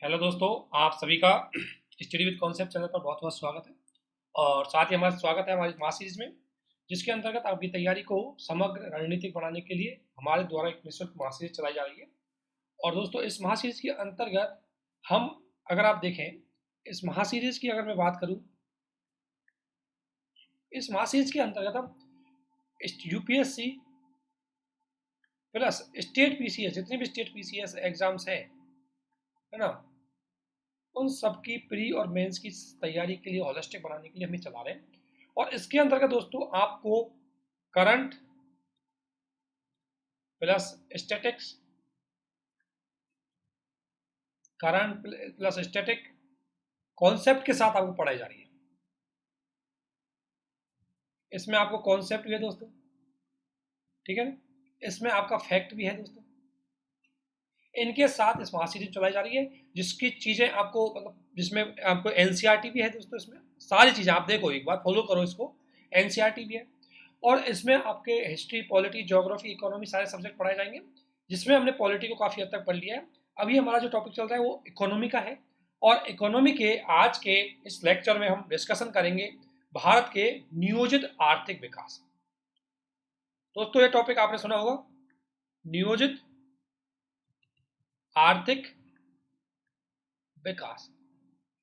Hello दोस्तों, आप सभी का स्टडी विद कॉन्सेप्ट चैनल पर बहुत बहुत स्वागत है। और साथ ही हमारा स्वागत है हमारी मास सीरीज में, जिसके अंतर्गत आपकी तैयारी को समग्र रणनीतिक बनाने के लिए हमारे द्वारा एक निःशुल्क मास सीरीज चलाई जा रही है। और दोस्तों, इस महासीरीज के अंतर्गत हम, अगर आप देखें, इस महासीरीज की अगर मैं बात करूं, इस महासीरीज के अंतर्गत हम यूपीएससी प्लस स्टेट पीसीएस, जितने भी स्टेट पीसीएस एग्जाम्स हैं, है ना, उन सबकी प्री और मेंस की तैयारी के लिए होलिस्टिक बनाने के लिए हम ये चला रहे हैं। और इसके अंतर्गत दोस्तों आपको current plus statics, current plus static concept के साथ आपको पढ़ाई जा रही है। इसमें आपको कॉन्सेप्ट भी है दोस्तों, ठीक है ना, इसमें आपका फैक्ट भी है दोस्तों। इनके साथ इस महासीरीज चलाई जा रही है, जिसकी चीजें आपको मतलब जिसमें आपको एनसीईआरटी भी है दोस्तों। इसमें सारी चीजें आप देखो, एक बार फॉलो करो इसको। एनसीईआरटी भी है और इसमें आपके हिस्ट्री, पॉलिटी, ज्योग्राफी, इकोनॉमी सारे सब्जेक्ट पढ़ाए जाएंगे, जिसमें हमने पॉलिटी को काफी हद तक पढ़ लिया है। अभी हमारा जो टॉपिक चल रहा है वो इकोनॉमी का है। और इकोनॉमी के आज के इस लेक्चर में हम डिस्कशन करेंगे भारत के नियोजित आर्थिक विकास। दोस्तों, ये टॉपिक आपने सुना होगा, नियोजित आर्थिक विकास।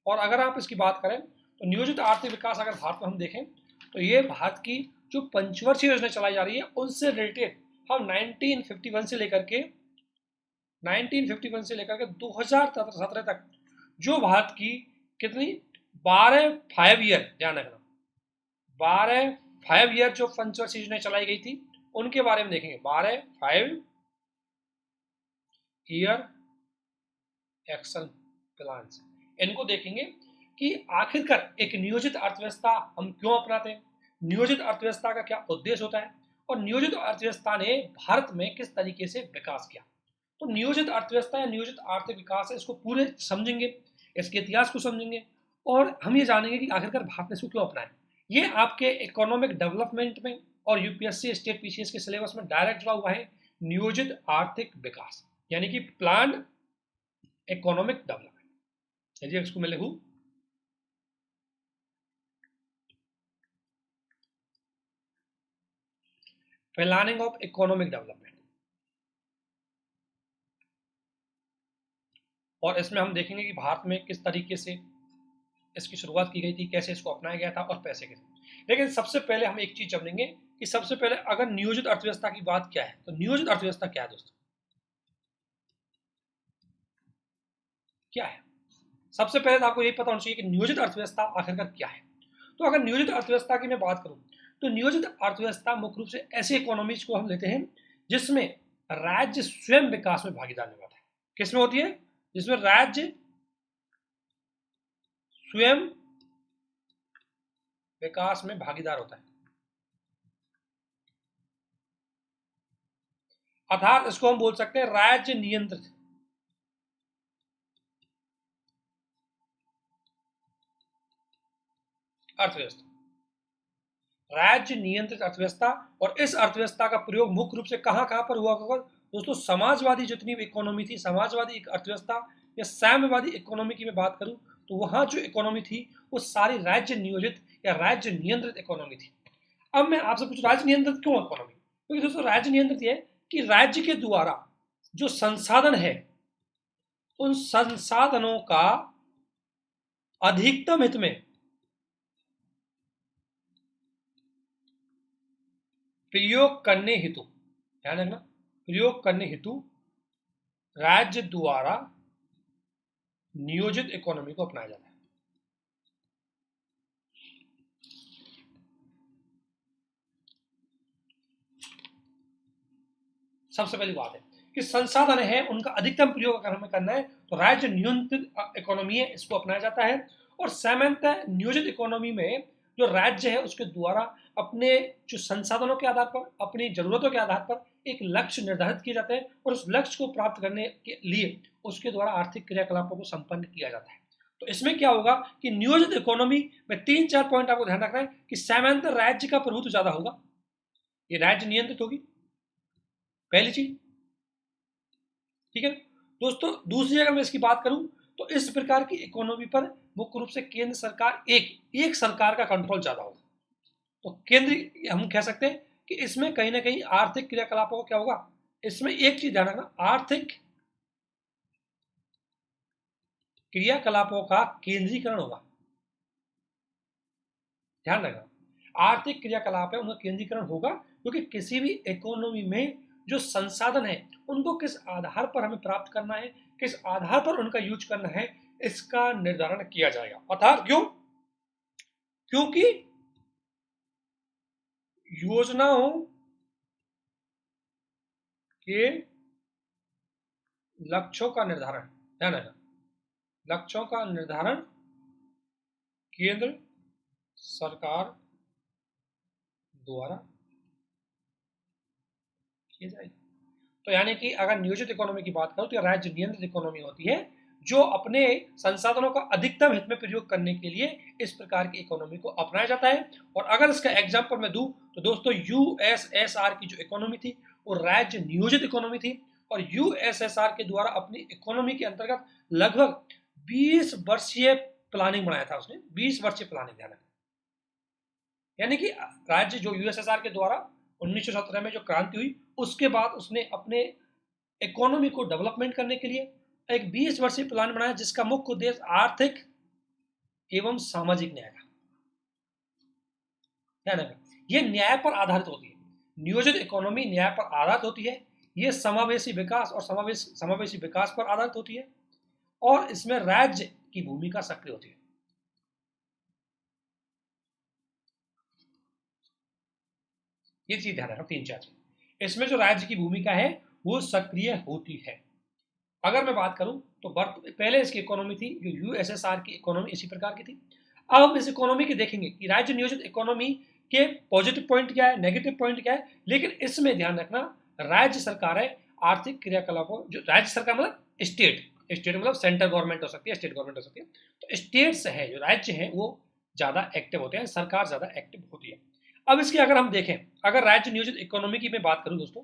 और अगर आप इसकी बात करें तो नियोजित आर्थिक विकास अगर भारत में हम देखें तो ये भारत की जो पंचवर्षीय योजना चलाई जा रही है उनसे रिलेटेड हम 1951 से लेकर के 2017 तक जो भारत की कितनी 12 5 ईयर, ध्यान रखना, 12 5 ईयर जो पंचवर्षीय योजना चलाई गई थी उनके बारे में देखेंगे। 12 5 ईयर एक्शन प्लान, इनको देखेंगे कि आखिरकार एक नियोजित अर्थव्यवस्था हम क्यों अपनाते हैं, नियोजित अर्थव्यवस्था का क्या उद्देश्य होता है, और नियोजित अर्थव्यवस्था ने भारत में किस तरीके से विकास किया। तो नियोजित अर्थव्यवस्था या नियोजित आर्थिक विकास है, इसको पूरे समझेंगे, इसके इतिहास को समझेंगे, और हम ये जानेंगे कि आखिरकार भारत ने इसको क्यों अपनाया। ये आपके इकोनॉमिक डेवलपमेंट में और यूपीएससी स्टेट पीसीएस के सिलेबस में डायरेक्ट जुड़ा हुआ है। नियोजित आर्थिक विकास यानी कि प्लान्ड इकोनॉमिक डेवलपमेंट। यदि इसको मैं लिखूं, प्लानिंग ऑफ इकोनॉमिक डेवलपमेंट, और इसमें हम देखेंगे कि भारत में किस तरीके से इसकी शुरुआत की गई थी, कैसे इसको अपनाया गया था और पैसे कैसे। लेकिन सबसे पहले हम एक चीज समझेंगे कि सबसे पहले अगर नियोजित अर्थव्यवस्था की बात क्या है, तो नियोजित अर्थव्यवस्था क्या है दोस्तों, क्या है। सबसे पहले तो आपको यही पता होना चाहिए कि नियोजित अर्थव्यवस्था आखिरकार क्या है। तो अगर नियोजित अर्थव्यवस्था की मैं बात करूं तो नियोजित अर्थव्यवस्था मुख्य रूप से ऐसी इकोनॉमीज को हम लेते हैं जिसमें राज्य स्वयं विकास में भागीदार निभाता है। किसमें होती है? जिसमें राज्य स्वयं विकास में भागीदार होता है। अर्थात इसको हम बोल सकते हैं राज्य नियंत्रित अर्थव्यवस्था, राज्य नियंत्रित अर्थव्यवस्था। और इस अर्थव्यवस्था का प्रयोग मुख्य रूप से कहां कहां पर हुआ होगा दोस्तों? समाजवादी जितनी भी इकोनॉमी थी, समाजवादी अर्थव्यवस्था या साम्यवादी इकोनॉमी की मैं बात करूं तो वहां जो इकोनॉमी थी वो सारी राज्य नियोजित या राज्य नियंत्रित इकोनॉमी थी। अब मैं आपसे पूछूं, राज्य नियंत्रित क्यों इकोनॉमी? क्योंकि दोस्तों राज्य नियंत्रित है कि राज्य के द्वारा जो संसाधन है उन संसाधनों का अधिकतम हित में प्रयोग करने हेतु, ध्यान रखना, प्रयोग करने हेतु राज्य द्वारा नियोजित इकोनॉमी को अपनाया जाता है। सबसे पहली बात है कि संसाधन है उनका अधिकतम प्रयोग अगर हमें करना है तो राज्य नियंत्रित इकोनॉमी है, इसको अपनाया जाता है। और सामान्यतः नियोजित इकोनॉमी में जो राज्य है उसके द्वारा अपने जो संसाधनों के आधार पर, अपनी जरूरतों के आधार पर एक लक्ष्य निर्धारित किए जाते हैं और उस लक्ष्य को प्राप्त करने के लिए उसके द्वारा आर्थिक क्रियाकलापों को संपन्न किया जाता है। तो इसमें क्या होगा कि नियोजित इकोनॉमी में 3-4 पॉइंट आपको ध्यान रखना है कि सामान्यतः राज्य का प्रभुत्व ज्यादा होगा, ये राज्य नियंत्रित होगी, पहली चीज, ठीक है दोस्तों। दूसरी अगर मैं इसकी बात करूं तो इस प्रकार की इकोनॉमी पर मुख्य रूप से केंद्र सरकार एक सरकार का कंट्रोल ज्यादा होगा। तो केंद्र हम कह सकते हैं कि इसमें कहीं ना कहीं आर्थिक क्रियाकलापों को क्या होगा, इसमें एक चीज ध्यान रखना, आर्थिक क्रियाकलापों का केंद्रीकरण होगा। ध्यान रखना, आर्थिक क्रियाकलाप है उनका केंद्रीकरण होगा, क्योंकि किसी भी इकोनॉमी में जो संसाधन है उनको किस आधार पर हमें प्राप्त करना है, किस आधार पर उनका यूज करना है, इसका निर्धारण किया जाएगा। अर्थात क्यों? क्योंकि योजनाओं के लक्ष्यों का निर्धारण, ध्यान रखना, लक्ष्यों का निर्धारण केंद्र सरकार द्वारा किया जाएगा। तो यानी कि अगर नियोजित इकोनॉमी की बात करो तो राज्य नियंत्रित इकोनॉमी होती है, जो अपने संसाधनों का अधिकतम हित में प्रयोग करने के लिए इस प्रकार की इकोनॉमी को अपनाया जाता है। और अगर इसका एग्जांपल मैं दूं तो दोस्तों यूएसएसआर की जो इकोनॉमी थी वो राज्य नियोजित इकोनॉमी थी, और यूएसएसआर के द्वारा अपनी इकोनॉमी के अंतर्गत लगभग 20 वर्षीय प्लानिंग बनाया था उसने, 20 वर्षीय प्लानिंग, ध्यान रखना। यानी कि राज्य जो यूएसएसआर के द्वारा 1917 में जो क्रांति हुई उसके बाद उसने अपने इकोनॉमी को डेवलपमेंट करने के लिए एक 20 वर्षीय प्लान बनाया, जिसका मुख्य उद्देश्य आर्थिक एवं सामाजिक न्याय था। ध्यान रखना, यह न्याय पर आधारित होती है, नियोजित इकोनॉमी न्याय पर आधारित होती है, यह समावेशी विकास और समावेशी विकास पर आधारित होती है, और इसमें राज्य की भूमिका सक्रिय होती है। ये चीज ध्यान रखना, 3-4 चीज इसमें जो राज्य की भूमिका है वो सक्रिय होती है। अगर मैं बात करूं तो पहले इसकी इकोनॉमी थी जो यूएसएसआर की इकोनॉमी इसी प्रकार की थी। अब हम इस इकोनॉमी के देखेंगे कि राज्य नियोजित इकोनॉमी के पॉजिटिव पॉइंट क्या है, नेगेटिव पॉइंट क्या है, लेकिन इसमें ध्यान रखना राज्य सरकार है आर्थिक क्रियाकलापों, जो राज्य सरकार मतलब स्टेट मतलब सेंट्रल गवर्नमेंट हो सकती है, स्टेट गवर्नमेंट हो सकती है, तो स्टेट्स है जो राज्य है वो ज्यादा एक्टिव होते हैं, सरकार ज्यादा एक्टिव होती है। अब इसकी अगर हम देखें, अगर राज्य नियोजित इकोनॉमी की मैं बात करूं दोस्तों,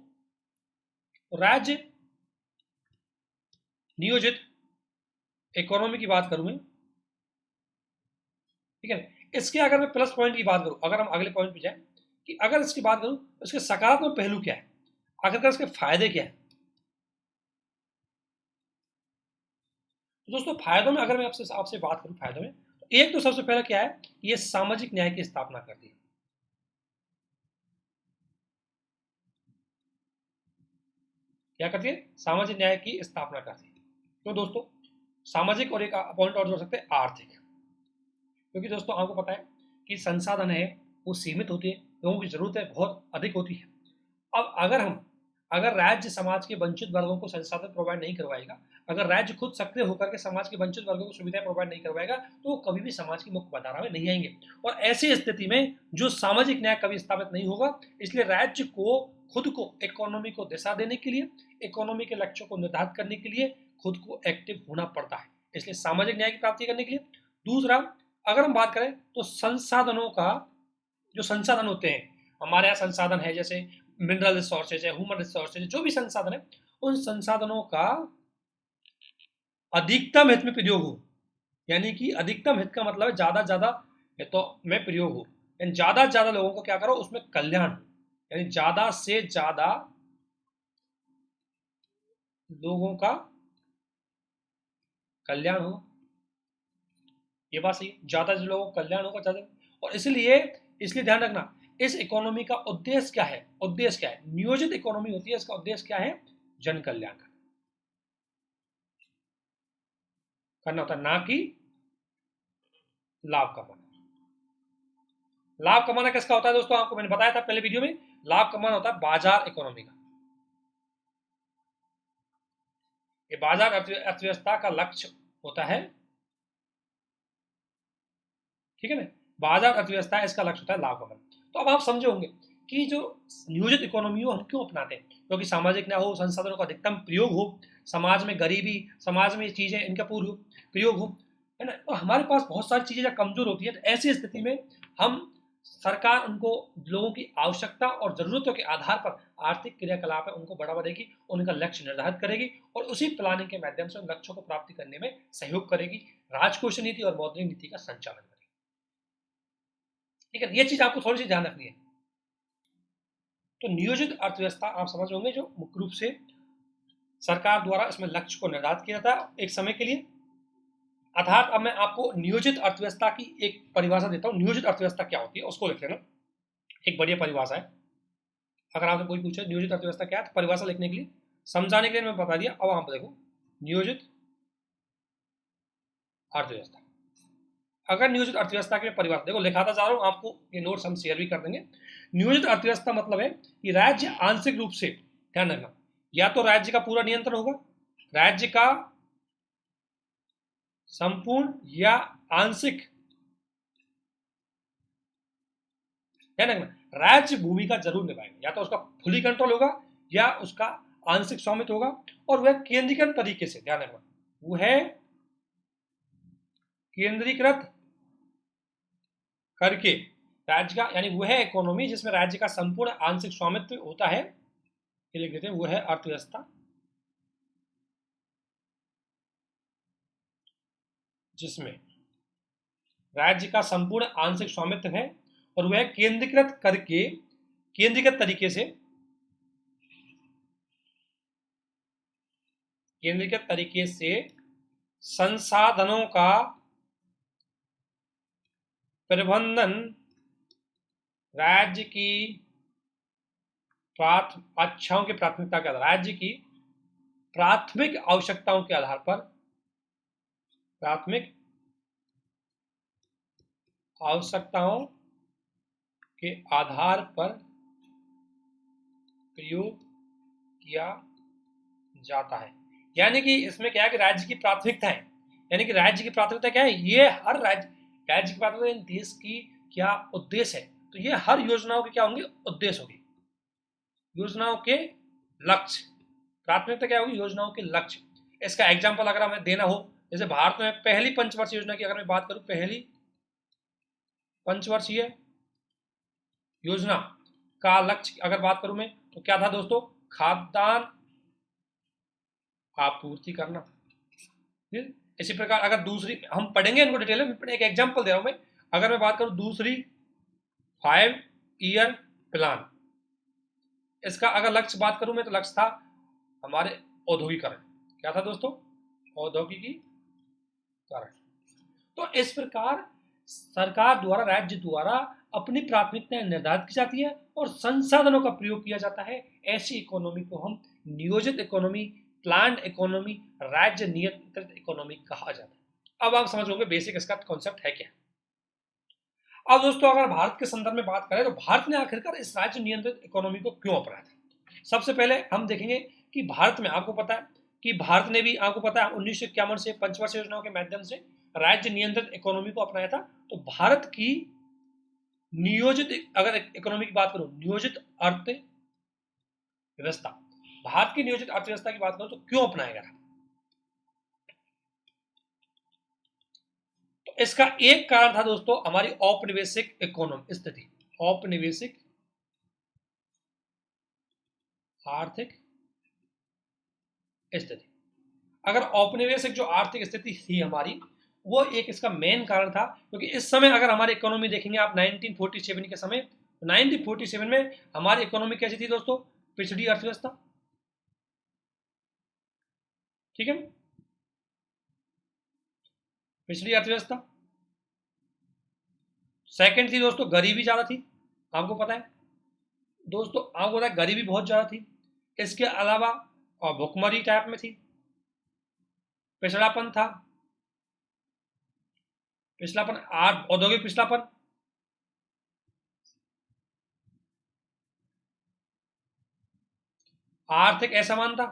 राज्य नियोजित इकोनॉमी की बात करूं मैं, ठीक है, इसके अगर मैं प्लस पॉइंट की बात करूं, अगर हम अगले पॉइंट पे जाए कि अगर इसकी बात करूं तो इसके सकारात्मक पहलू क्या है, अगर इसके फायदे क्या है, तो दोस्तों फायदों में अगर मैं आपसे बात करूं फायदों में, तो एक तो सबसे पहले क्या है, ये सामाजिक न्याय की स्थापना करती है। क्या करती है? सामाजिक न्याय की स्थापना करती है। तो दोस्तों सामाजिक और एक पॉइंट और जोड़ सकते हैं आर्थिक, क्योंकि दोस्तों आपको पता है कि संसाधन है वो सीमित होती है, लोगों की जरूरतें बहुत अधिक होती है। अब अगर राज्य समाज के वंचित वर्गों को संसाधन प्रोवाइड नहीं करवाएगा, अगर राज्य खुद सक्रिय होकर के समाज के वंचित वर्गों को सुविधाएं प्रोवाइड नहीं करवाएगा, तो वो कभी भी समाज की मुख्य धारा में नहीं आएंगे, और ऐसी स्थिति में जो सामाजिक न्याय कभी स्थापित नहीं होगा। इसलिए राज्य को खुद को इकोनॉमी को दिशा देने के लिए, इकोनॉमी के लक्ष्यों को निर्धारित करने के लिए खुद को एक्टिव होना पड़ता है, इसलिए सामाजिक न्याय की प्राप्ति करने के लिए। दूसरा, अगर हम बात करें तो संसाधनों का, जो संसाधन होते हैं हमारे यहाँ संसाधन है, जैसे मिनरल रिसोर्सेज है, ह्यूमन रिसोर्सेज, जो भी संसाधन है, उन संसाधनों का अधिकतम हित में प्रयोग हो, यानी कि अधिकतम हित का मतलब है ज्यादा ज्यादा हितों में प्रयोग हो, यानी ज्यादा ज्यादा लोगों को क्या करो उसमें कल्याण हो, यानी ज्यादा से ज्यादा लोगों का कल्याण हो। ये बात सही है, ज्यादा लोगों का कल्याण होगा ज्यादा, और इसलिए ध्यान रखना इस इकोनॉमी का उद्देश्य क्या है, नियोजित इकोनॉमी होती है, इसका उद्देश्य क्या है, जन कल्याण करना होता है, ना कि लाभ कमाना। लाभ कमाना किसका होता है दोस्तों, आपको मैंने बताया था पहले वीडियो में, लाभ कमाना होता है बाजार इकोनॉमी का। ये बाजार अर्थव्यवस्था का लक्ष्य होता है, ठीक है ना, बाजार अर्थव्यवस्था इसका लक्ष्य होता है लाभ कमाना। तो अब आप समझे होंगे कि जो नियोजित इकोनॉमी हो हम क्यों अपनाते हैं, क्योंकि सामाजिक न्याय हो, संसाधनों का अधिकतम प्रयोग हो, समाज में गरीबी, समाज में चीजें इनका प्रयोग हो, है ना, और हमारे पास बहुत सारी चीजें कमजोर होती है, तो ऐसी स्थिति में हम सरकार उनको लोगों की आवश्यकता और जरूरतों के आधार पर आर्थिक क्रियाकलाप है उनको बढ़ावा देगी, उनका लक्ष्य निर्धारित करेगी और उसी प्लानिंग के माध्यम से उन लक्ष्यों को प्राप्ति करने में सहयोग करेगी, राजकोषीय नीति और मौद्रिक नीति का संचालन करेगी। ठीक है, ये चीज आपको थोड़ी सी ध्यान रखनी है। तो नियोजित अर्थव्यवस्था आप समझ होंगे जो मुख्य रूप से सरकार द्वारा इसमें लक्ष्य को निर्धारित किया जाता है एक समय के लिए। अर्थात अब मैं आपको नियोजित अर्थव्यवस्था की एक परिभाषा देता हूं। नियोजित अर्थव्यवस्था क्या होती है उसको लिख लेना, एक बढ़िया परिभाषा है। अगर आपसे कोई पूछे नियोजित अर्थव्यवस्था क्या है तो परिभाषा लिखने के लिए, समझाने के लिए मैं बता दिया। अब आप देखो नियोजित अर्थव्यवस्था, अगर नियोजित अर्थव्यवस्था की परिभाषा देखो, लिखाता जा रहा हूं आपको, ये नोट्स हम शेयर भी कर देंगे। नियोजित अर्थव्यवस्था मतलब है कि राज्य आंशिक रूप से, ध्यान रखना, या तो राज्य का पूरा नियंत्रण होगा, राज्य का संपूर्ण या आंशिक, ध्यान रखना, राज्य भूमिका जरूर निभाएगा, या तो उसका फुली कंट्रोल होगा या उसका आंशिक स्वामित्व होगा, और वह केंद्रीकृत तरीके से, ध्यान रखना, वह केंद्रीकृत करके राज्य का, यानी वह इकोनॉमी जिसमें राज्य का संपूर्ण आंशिक स्वामित्व होता है, ये लिख देते हैं, वह अर्थव्यवस्था जिसमें राज्य का संपूर्ण आंशिक स्वामित्व है और वह केंद्रीकृत करके, केंद्रीकृत तरीके से, केंद्रीकृत तरीके से संसाधनों का प्रबंधन राज्य की इच्छाओं की प्राथमिकता के आधार, राज्य की प्राथमिक आवश्यकताओं के आधार पर, प्राथमिक आवश्यकताओं के आधार पर प्रयोग किया जाता है। यानी कि इसमें क्या है कि राज्य की प्राथमिकता है, यानी कि राज्य की प्राथमिकता क्या है, ये हर राज्य की प्राथमिकता देश की क्या उद्देश्य है, तो ये हर योजनाओं के क्या होंगे, उद्देश्य होंगे, योजनाओं के लक्ष्य। प्राथमिकता क्या होगी, योजनाओं के लक्ष्य। इसका एग्जाम्पल अगर हमें देना हो, जैसे भारत में पहली पंचवर्षीय योजना की अगर मैं बात करूं, पहली पंचवर्षीय योजना का लक्ष्य अगर बात करूं मैं, तो क्या था दोस्तों, खाद्यान्न आपूर्ति करना। इसी प्रकार अगर दूसरी, हम पढ़ेंगे इनको डिटेल में, एक एग्जांपल दे रहा हूं मैं, अगर मैं बात करूं दूसरी 5 ईयर प्लान, इसका अगर लक्ष्य बात करूं मैं, तो लक्ष्य था हमारे औद्योगिकरण। क्या था दोस्तों, औद्योगिकीकरण। तो इस प्रकार सरकार द्वारा, राज्य द्वारा अपनी प्राथमिकताएं निर्धारित की जाती है और संसाधनों का प्रयोग किया जाता है। ऐसी इकोनॉमी को हम नियोजित इकोनॉमी, प्लान्ड इकोनॉमी, राज्य नियंत्रित इकोनॉमी कहा जाता है। अब आप समझ होंगे बेसिक इसका कॉन्सेप्ट है क्या। अब दोस्तों अगर भारत के संदर्भ में बात करें तो भारत ने आखिरकार इस राज्य नियंत्रित इकोनॉमी को क्यों अपनाया था। सबसे पहले हम देखेंगे कि भारत में, आपको पता है कि भारत ने भी, आपको पता है 1951 से पंचवर्षीय योजनाओं के माध्यम से राज्य नियंत्रित इकोनॉमी को अपनाया था। तो भारत की नियोजित, अगर इकोनॉमी की बात करूं, नियोजित अर्थव्यवस्था, भारत की नियोजित अर्थव्यवस्था की बात करूं तो क्यों अपनाया गया? तो इसका एक कारण था दोस्तों हमारी औपनिवेशिक इकोनॉमी स्थिति, औपनिवेशिक आर्थिक स्थिति। अगर औपनिवेशिक जो आर्थिक स्थिति थी हमारी, वो एक इसका मेन कारण था, क्योंकि इस समय अगर हमारी इकोनॉमी देखेंगे आप 1947 के समय, 1947 में हमारी इकोनॉमी कैसी थी दोस्तों, पिछड़ी अर्थव्यवस्था, ठीक है, पिछड़ी अर्थव्यवस्था। सेकंड थी दोस्तों गरीबी ज्यादा थी, आपको पता है दोस्तों, आपको पता है गरीबी बहुत ज्यादा थी। इसके अलावा भुखमरी टाइप में थी, पिछड़ापन था, पिछलापन, औद्योगिक पिछलापन, आर्थिक असमानता,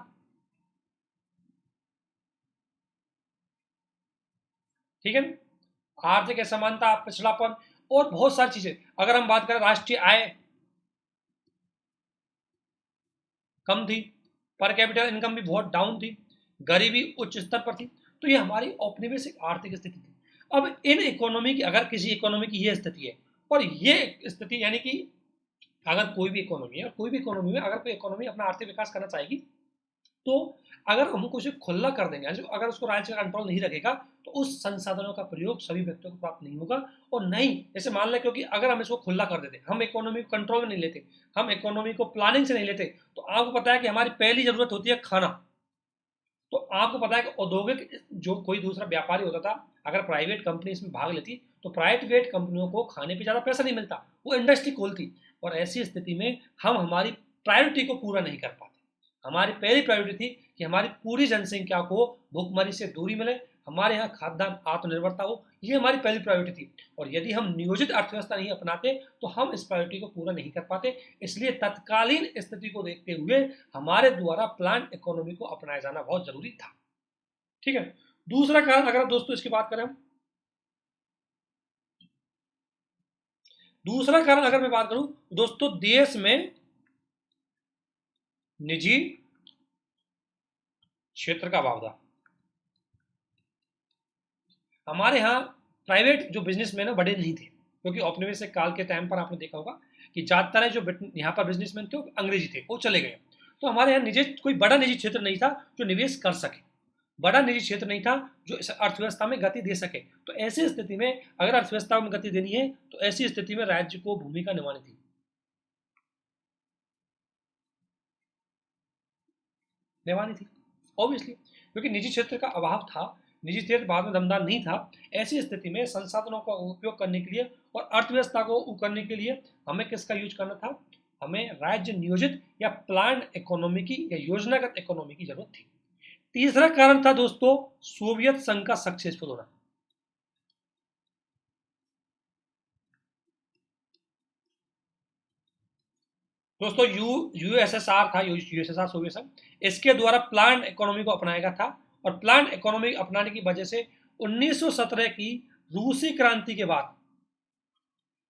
ठीक है, आर्थिक असमानता, पिछड़ापन और बहुत सारी चीजें। अगर हम बात करें राष्ट्रीय आय कम थी, पर कैपिटल इनकम भी बहुत डाउन थी, गरीबी उच्च स्तर पर थी। तो ये हमारी औपनिवेशिक आर्थिक स्थिति थी। अब इन इकोनॉमी की, अगर किसी इकोनॉमी की ये स्थिति है और ये स्थिति यानी कि अगर कोई भी इकोनॉमी है, कोई भी इकोनॉमी में अगर कोई इकोनॉमी अपना आर्थिक विकास करना चाहेगी, तो अगर हम उसे खुला कर देंगे, अगर उसको राज्य का कंट्रोल नहीं रखेगा, तो उस संसाधनों का प्रयोग सभी व्यक्तियों को प्राप्त नहीं होगा। और नहीं, जैसे मान लें, क्योंकि अगर हम इसको खुला कर देते, हम इकोनॉमी को कंट्रोल में नहीं लेते, हम इकोनॉमी को प्लानिंग से नहीं लेते, तो आपको पता है कि हमारी पहली जरूरत होती है खाना। तो आपको पता है कि औद्योगिक जो कोई दूसरा व्यापारी होता था, अगर प्राइवेट कंपनी इसमें भाग लेती, तो प्राइवेट कंपनियों को खाने पे ज़्यादा पैसा नहीं मिलता, वो इंडस्ट्री खोलती, और ऐसी स्थिति में हम हमारी प्रायोरिटी को पूरा नहीं कर पाते। हमारी पहली प्रायोरिटी थी कि हमारी पूरी जनसंख्या को भूखमरी से दूरी मिले, हमारे यहाँ खाद्यान्न आत्मनिर्भरता हो, ये हमारी पहली प्रायोरिटी थी। और यदि हम नियोजित अर्थव्यवस्था नहीं अपनाते, तो हम इस प्रायोरिटी को पूरा नहीं कर पाते। इसलिए तत्कालीन स्थिति को देखते हुए हमारे द्वारा प्लान इकोनॉमी को अपनाया जाना बहुत जरूरी था। ठीक है। दूसरा कारण अगर दोस्तों इसकी बात करें, दूसरा कारण अगर मैं बात करूं दोस्तों, देश में निजी क्षेत्र का अभाव था। हमारे यहाँ प्राइवेट जो बिजनेसमैन है बड़े नहीं थे, क्योंकि औपनिवेशिक काल के टाइम पर आपने देखा होगा कि ज्यादातर जो यहाँ पर बिजनेसमैन थे वो अंग्रेजी थे, वो चले गए। तो हमारे यहाँ निजी कोई बड़ा निजी क्षेत्र नहीं था जो निवेश कर सके, बड़ा निजी क्षेत्र नहीं था जो इस अर्थव्यवस्था में गति दे सके। तो ऐसी स्थिति में अगर अर्थव्यवस्था में गति देनी है, तो ऐसी स्थिति में राज्य को भूमिका निभानी थी, ऑब्वियसली, क्योंकि निजी क्षेत्र का अभाव था, निजी क्षेत्र बाद में दमदार नहीं था। ऐसी स्थिति में संसाधनों का उपयोग करने के लिए और अर्थव्यवस्था को करने के लिए हमें किसका यूज करना था? हमें राज्य नियोजित या प्लान इकोनॉमी की या योजनागत इकोनॉमी की जरूरत थी। तीसरा कारण था दोस्तों, सोवियत संघ का सक्सेसफुल होना। दोस्तों यूएसएसआर था, यूएसएसआर सोवियत संघ, इसके द्वारा प्लान इकोनॉमी को अपनाया गया था। और प्लान इकोनॉमी अपनाने की वजह से 1917 की रूसी क्रांति के बाद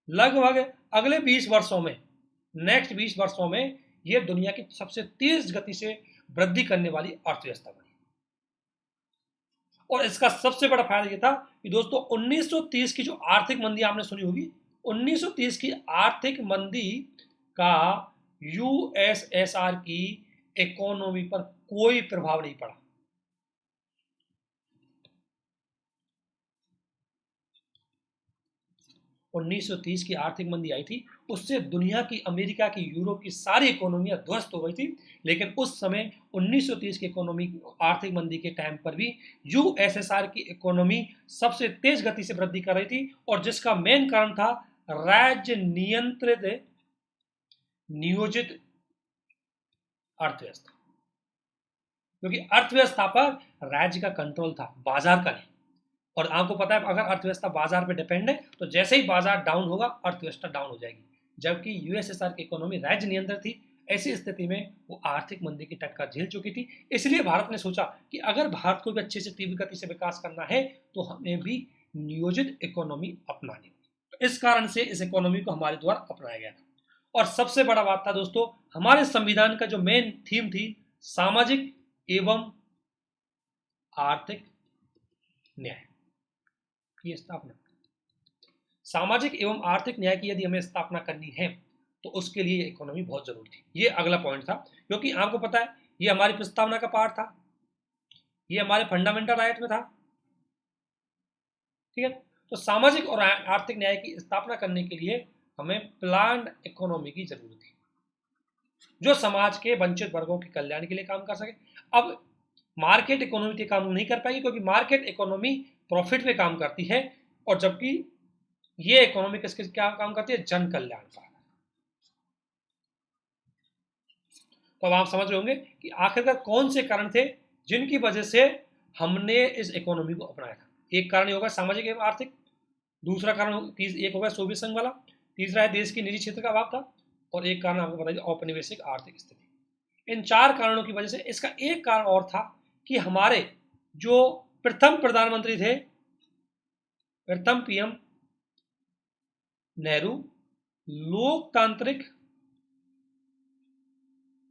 लगभग अगले 20 वर्षों में, नेक्स्ट 20 वर्षों में, यह दुनिया की सबसे तेज गति से वृद्धि करने वाली अर्थव्यवस्था बनी। और इसका सबसे बड़ा फायदा यह था कि दोस्तों 1930 की जो आर्थिक मंदी आपने सुनी होगी, 1930 की आर्थिक मंदी का यूएसएसआर की इकोनॉमी पर कोई प्रभाव नहीं पड़ा। उन्नीस सौ 30 की आर्थिक मंदी आई थी, उससे दुनिया की, अमेरिका की, यूरोप की सारी इकोनॉमियां ध्वस्त हो गई थी। लेकिन उस समय 1930 की इकोनॉमी आर्थिक मंदी के टाइम पर भी यूएसएसआर की इकोनॉमी सबसे तेज गति से वृद्धि कर रही थी, और जिसका मेन कारण था राज्य नियंत्रित नियोजित अर्थव्यवस्था, क्योंकि अर्थव्यवस्था पर राज्य का कंट्रोल था, बाजार का नहीं। और आपको पता है अगर अर्थव्यवस्था बाजार पे डिपेंड है, तो जैसे ही बाजार डाउन होगा अर्थव्यवस्था डाउन हो जाएगी। जबकि यूएसएसआर की इकोनॉमी राज्य नियंत्रित थी, ऐसी स्थिति में वो आर्थिक मंदी की टक्कर झेल चुकी थी। इसलिए भारत ने सोचा कि अगर भारत को भी अच्छे से तीव्र गति से विकास करना है, तो हमें भी नियोजित इकोनॉमी अपनानी होगी। तो इस कारण से इस इकोनॉमी को हमारे द्वारा अपनाया गया था। और सबसे बड़ा बात था दोस्तों, हमारे संविधान का जो मेन थीम थी, सामाजिक एवं आर्थिक न्याय की स्थापना। सामाजिक एवं आर्थिक न्याय की यदि हमें स्थापना करनी है, तो उसके लिए इकोनॉमी बहुत जरूरी थी। ये अगला पॉइंट था, क्योंकि आपको पता है ये हमारी प्रस्तावना का पार्ट था, ये हमारे फंडामेंटल राइट में था। ठीक है। तो सामाजिक और आर्थिक न्याय की स्थापना करने के लिए हमें प्लान्ड इकोनॉमी की जरूरत थी, जो समाज के वंचित वर्गों के कल्याण के लिए काम कर सके। अब मार्केट इकोनॉमी के काम नहीं कर पाएगी, क्योंकि मार्केट इकोनॉमी प्रॉफिट पे काम करती है, और जबकि ये इकोनॉमी किसके क्या काम करती है? जन कल्याण का। तो अब आप समझ रहे होंगे कि आखिरकार कौन से कारण थे जिनकी वजह से हमने इस इकोनॉमी को अपनाया था। एक कारण ये होगा सामाजिक एवं आर्थिक, दूसरा कारण एक होगा सोवियत संघ वाला, तीसरा है देश की निजी क्षेत्र का अभाव था, और एक कारण आपको बताइए औपनिवेशिक आर्थिक स्थिति। इन चार कारणों की वजह से, इसका एक कारण और था कि हमारे जो प्रथम प्रधानमंत्री थे, प्रथम पीएम नेहरू, लोकतांत्रिक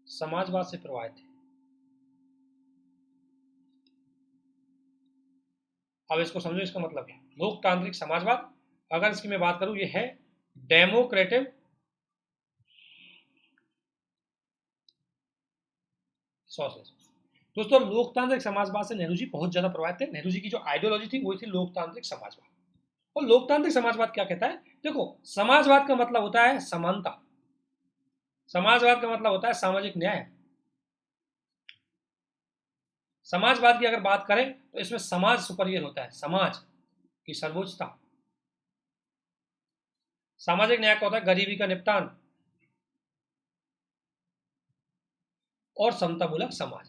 समाजवाद से प्रभावित थे। अब इसको समझो, इसका मतलब क्या है? लोकतांत्रिक समाजवाद, अगर इसकी मैं बात करूं, ये है डेमोक्रेटिक सोशलिज्म। दोस्तों लोकतांत्रिक समाजवाद से नेहरू जी बहुत ज्यादा प्रभावित थे। नेहरू जी की जो आइडियोलॉजी थी वो थी लोकतांत्रिक समाजवाद। और लोकतांत्रिक समाजवाद क्या कहता है? देखो, समाजवाद का मतलब होता है समानता, समाजवाद का मतलब होता है सामाजिक न्याय। समाजवाद की अगर बात करें तो इसमें समाज सुपरियर होता है, समाज की सर्वोच्चता। सामाजिक न्याय का होता है गरीबी का निपटान और समतामूलक समाज।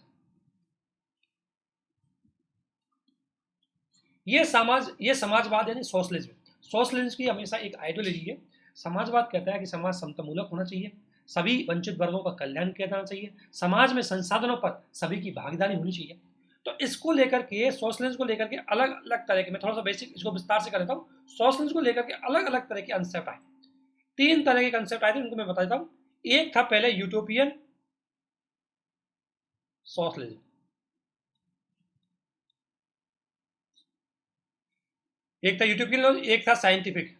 ये समाजवाद यानी सोशलिज्म। सोशलिज्म की हमेशा एक आइडियोलॉजी है। समाजवाद कहता है कि समाज समतामूलक होना चाहिए, सभी वंचित वर्गों का कल्याण किया जाना चाहिए, समाज में संसाधनों पर सभी की भागीदारी होनी चाहिए। तो इसको लेकर के, सोशलिज्म को लेकर के अलग अलग तरह के, मैं थोड़ा सा बेसिक इसको विस्तार से कर देता हूँ। सोशलिज्म को लेकर के अलग अलग तरह के कंसेप्ट आए, 3 तरह के कंसेप्ट आए थे, उनको मैं बता देता हूँ। एक था पहले यूटोपियन सोशलिज्म, एक था यूटोपियन, एक था साइंटिफिक,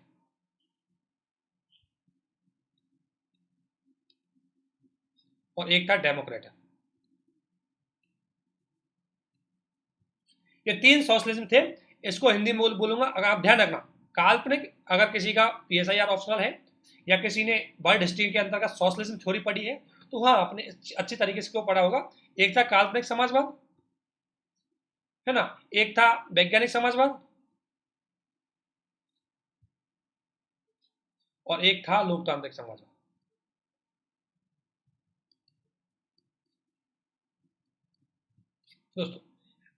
और एक था डेमोक्रेट। ये 3 सोशलिज्म थे। इसको हिंदी में बोलूंगा, अगर आप ध्यान रखना, काल्पनिक, अगर किसी का पीएसआईआर ऑप्शनल है या किसी ने वर्ल्ड हिस्ट्री के अंतर्गत सोशलिज्म थ्योरी पढ़ी है तो हाँ, आपने अच्छी तरीके से क्यों पढ़ा होगा। एक था काल्पनिक समाजवाद, है ना, एक था वैज्ञानिक समाजवाद, और एक था लोकतांत्रिक समाजवाद। दोस्तों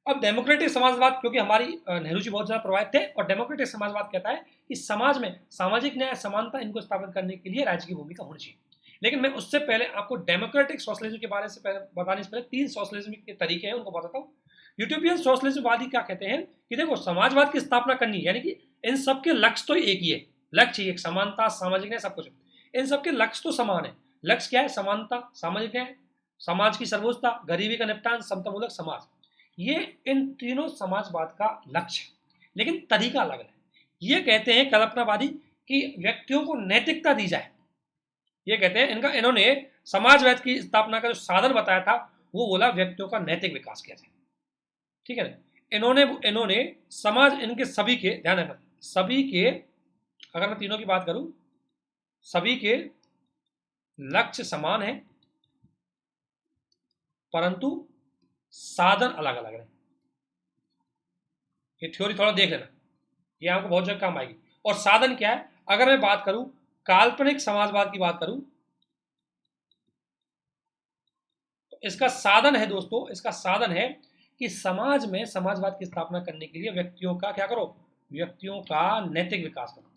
अब डेमोक्रेटिक समाजवाद, क्योंकि हमारी नेहरू जी बहुत ज्यादा प्रभावित थे, और डेमोक्रेटिक समाजवाद कहता है कि समाज में सामाजिक न्याय, समानता, इनको स्थापित करने के लिए राज्य की भूमिका होनी चाहिए। लेकिन मैं उससे पहले आपको डेमोक्रेटिक सोशलिज्म के बारे में बताने से पहले 3 सोशलिज्म के तरीके हैं उनको बताता हूँ। यूटोपियन सोशलिज्मवादी क्या कहते हैं कि देखो, समाजवाद की स्थापना करनी है, यानी कि इन सबके लक्ष्य तो एक ही है, लक्ष्य एक समानता, सामाजिक न्याय, सब कुछ। इन सबके लक्ष्य तो समान है। लक्ष्य क्या है? समानता, सामाजिक न्याय, समाज की सर्वोच्चता, गरीबी का निपटान, समतामूलक समाज। ये इन तीनों समाजवाद का लक्ष्य है, लेकिन तरीका अलग है। ये कहते हैं कल्पनावादी कि व्यक्तियों को नैतिकता दी जाए। ये कहते हैं, इन्होंने समाजवाद की स्थापना का जो साधन बताया था वो बोला व्यक्तियों का नैतिक विकास किया जाए। ठीक है ना, इन्होंने समाज, इनके सभी के, ध्यान रखना, सभी के, अगर मैं तीनों की बात करूं, सभी के लक्ष्य समान है परंतु साधन अलग अलग है। ये थ्योरी थोड़ा देख लेना, ये आपको बहुत जगह काम आएगी। और साधन क्या है? अगर मैं बात करूं काल्पनिक समाजवाद की बात करूं तो इसका साधन है दोस्तों, इसका साधन है कि समाज में समाजवाद की स्थापना करने के लिए व्यक्तियों का क्या करो? व्यक्तियों का नैतिक विकास करो।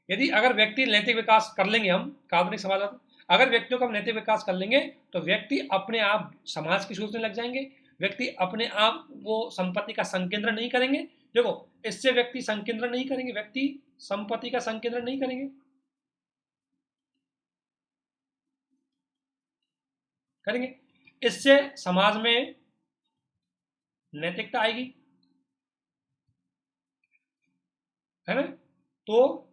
यदि अगर व्यक्ति नैतिक विकास कर लेंगे, हम काल्पनिक समाजवाद, अगर व्यक्तियों का नैतिक विकास कर लेंगे तो व्यक्ति अपने आप समाज की सोचने लग जाएंगे। व्यक्ति अपने आप वो संपत्ति का संकेंद्र नहीं करेंगे। देखो, इससे व्यक्ति संकेंद्र नहीं करेंगे, व्यक्ति संपत्ति का संकेंद्र नहीं करेंगे, करेंगे। इससे समाज में नैतिकता आएगी, है ना, तो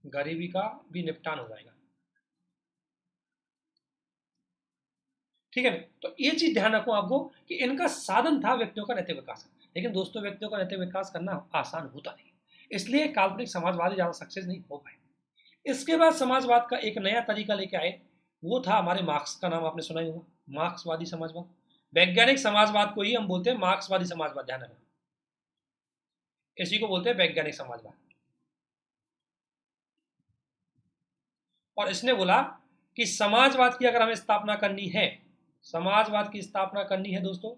गरीबी का भी निपटान हो जाएगा। ठीक है ना, तो ये चीज ध्यान रखो आपको कि इनका साधन था व्यक्तियों का नैतिक विकास। लेकिन दोस्तों, व्यक्तियों का नैतिक विकास करना आसान होता नहीं, इसलिए काल्पनिक समाजवादी ज्यादा सक्सेस नहीं हो पाए। इसके बाद समाजवाद का एक नया तरीका लेके आए, वो था हमारे मार्क्स का नाम आपने सुना ही होगा, मार्क्सवादी समाजवाद। वैज्ञानिक समाजवाद को ही हम बोलते हैं मार्क्सवादी समाजवाद, ध्यान रखना, इसी को बोलते हैं वैज्ञानिक समाजवाद। और इसने बोला कि समाजवाद की अगर हमें स्थापना करनी है, समाजवाद की स्थापना करनी है दोस्तों,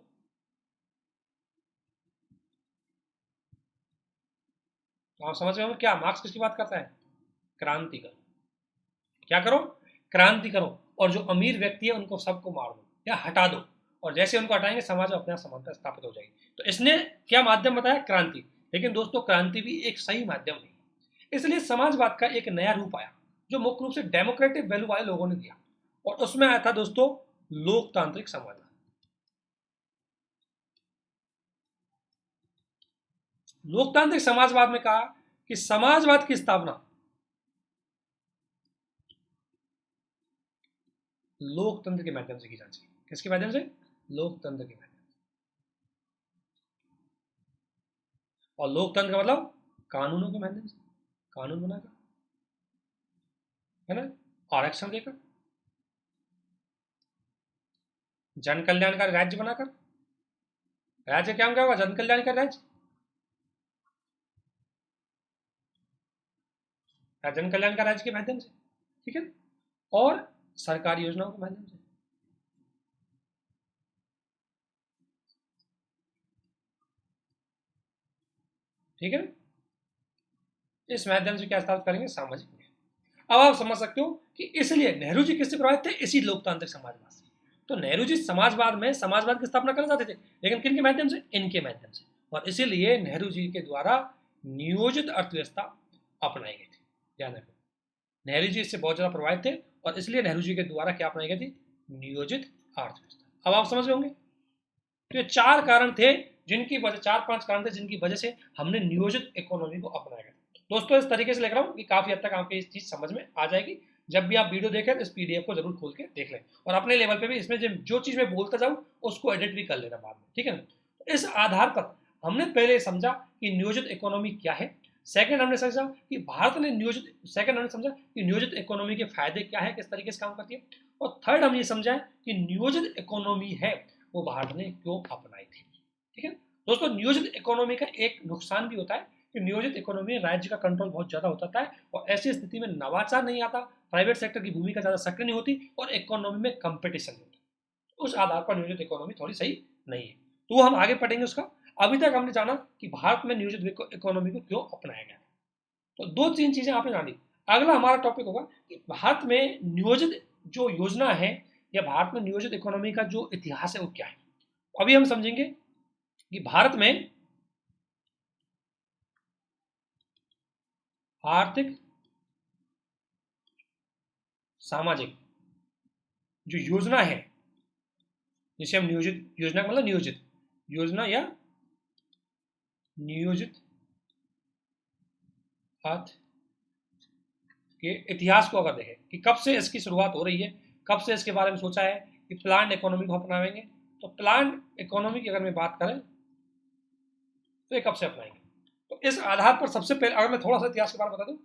तो आप समझ रहे हो क्या मार्क्स किसकी बात करता है? क्रांति करो। क्या करो? क्रांति करो, और जो अमीर व्यक्ति है उनको सबको मार दो या हटा दो, और जैसे उनको हटाएंगे समाज में अपने आप समानता स्थापित हो जाएगी। तो इसने क्या माध्यम बताया? क्रांति। लेकिन दोस्तों, क्रांति भी एक सही माध्यम नहीं, इसलिए समाजवाद का एक नया रूप आया जो मुख्य रूप से डेमोक्रेटिक वैल्यू वाले लोगों ने दिया, और उसमें आया था दोस्तों लोकतांत्रिक समाजवाद। लोकतांत्रिक समाजवाद में कहा कि समाजवाद की स्थापना लोकतंत्र के माध्यम से की जानी चाहिए। किसके माध्यम से? लोकतंत्र के माध्यम से। और लोकतंत्र का मतलब कानूनों के माध्यम से, कानून बनाकर, है ना, आरक्षण देकर, जन कल्याणकारी राज्य बनाकर। राज्य क्या होगा? जन कल्याणकारी राज्य, जन कल्याणकारी राज्य के माध्यम से, ठीक है, और सरकारी योजनाओं के माध्यम से। ठीक है, इस माध्यम से क्या स्थापित करेंगे? सामाजिक न्याय। अब आप समझ सकते हो कि इसलिए नेहरू जी किससे प्रभावित थे? इसी लोकतांत्रिक समाजवाद से। तो नेहरू जी समाजवाद में समाजवाद की स्थापना करना चाहते थे, लेकिन किन के माध्यम से? इनके माध्यम से। और इसीलिए नेहरू जी के द्वारा नियोजित अर्थव्यवस्था अपनाई गई थी। ध्यान रखो, नेहरू जी इससे बहुत ज्यादा प्रभावित थे और इसलिए नेहरू जी के द्वारा क्या अपनाई गई थी? नियोजित अर्थव्यवस्था। अब आप समझ गए होंगे। तो ये चार कारण थे जिनकी वजह, 4-5 कारण थे जिनकी वजह से हमने नियोजित इकोनॉमी को अपनाया। दोस्तों इस तरीके से लिख रहा हूँ कि काफी हद तक आपको इस चीज समझ में आ जाएगी। जब भी आप वीडियो देखें तो इस पीडीएफ को जरूर खोल के देख लें और अपने लेवल पे भी इसमें जो चीज मैं बोलता जाऊँ उसको एडिट भी कर लेना बाद में, ठीक है ना। तो इस आधार पर हमने पहले समझा कि नियोजित इकोनॉमी क्या है। सेकंड हमने समझा कि भारत ने नियोजित, सेकंड हमने समझा कि नियोजित इकोनॉमी के फायदे क्या है, किस तरीके से काम करती है। और थर्ड हम ये समझा कि नियोजित इकोनॉमी है वो भारत ने क्यों अपनाई थी। ठीक है दोस्तों, नियोजित इकोनॉमी का एक नुकसान भी होता है कि नियोजित इकोनॉमी में राज्य का कंट्रोल बहुत ज्यादा होता है और ऐसी स्थिति में नवाचार नहीं आता, प्राइवेट सेक्टर की भूमिका ज्यादा सक्रिय नहीं होती और इकोनॉमी में कंपटीशन होता है। उस आधार पर नियोजित इकोनॉमी थोड़ी सही नहीं है, तो वो हम आगे पढ़ेंगे उसका। अभी तक हमने जाना कि भारत में नियोजित इकोनॉमी को क्यों अपनाया गया, तो 2-3 चीजें आपने जानी। अगला हमारा टॉपिक होगा कि भारत में नियोजित जो योजना है या भारत में नियोजित इकोनॉमी का जो इतिहास है वो क्या है। अभी हम समझेंगे कि भारत में आर्थिक सामाजिक जो योजना है, जिसे हम नियोजित योजना मतलब नियोजित योजना या नियोजित अर्थ के इतिहास को अगर देखें कि कब से इसकी शुरुआत हो रही है, कब से इसके बारे में सोचा है कि प्लान इकोनॉमी को अपनाएंगे। तो प्लान इकोनॉमी की अगर मैं बात करें तो ये कब से अपनाएंगे, तो इस आधार पर सबसे पहले अगर मैं थोड़ा सा इतिहास के बारे में बता दूं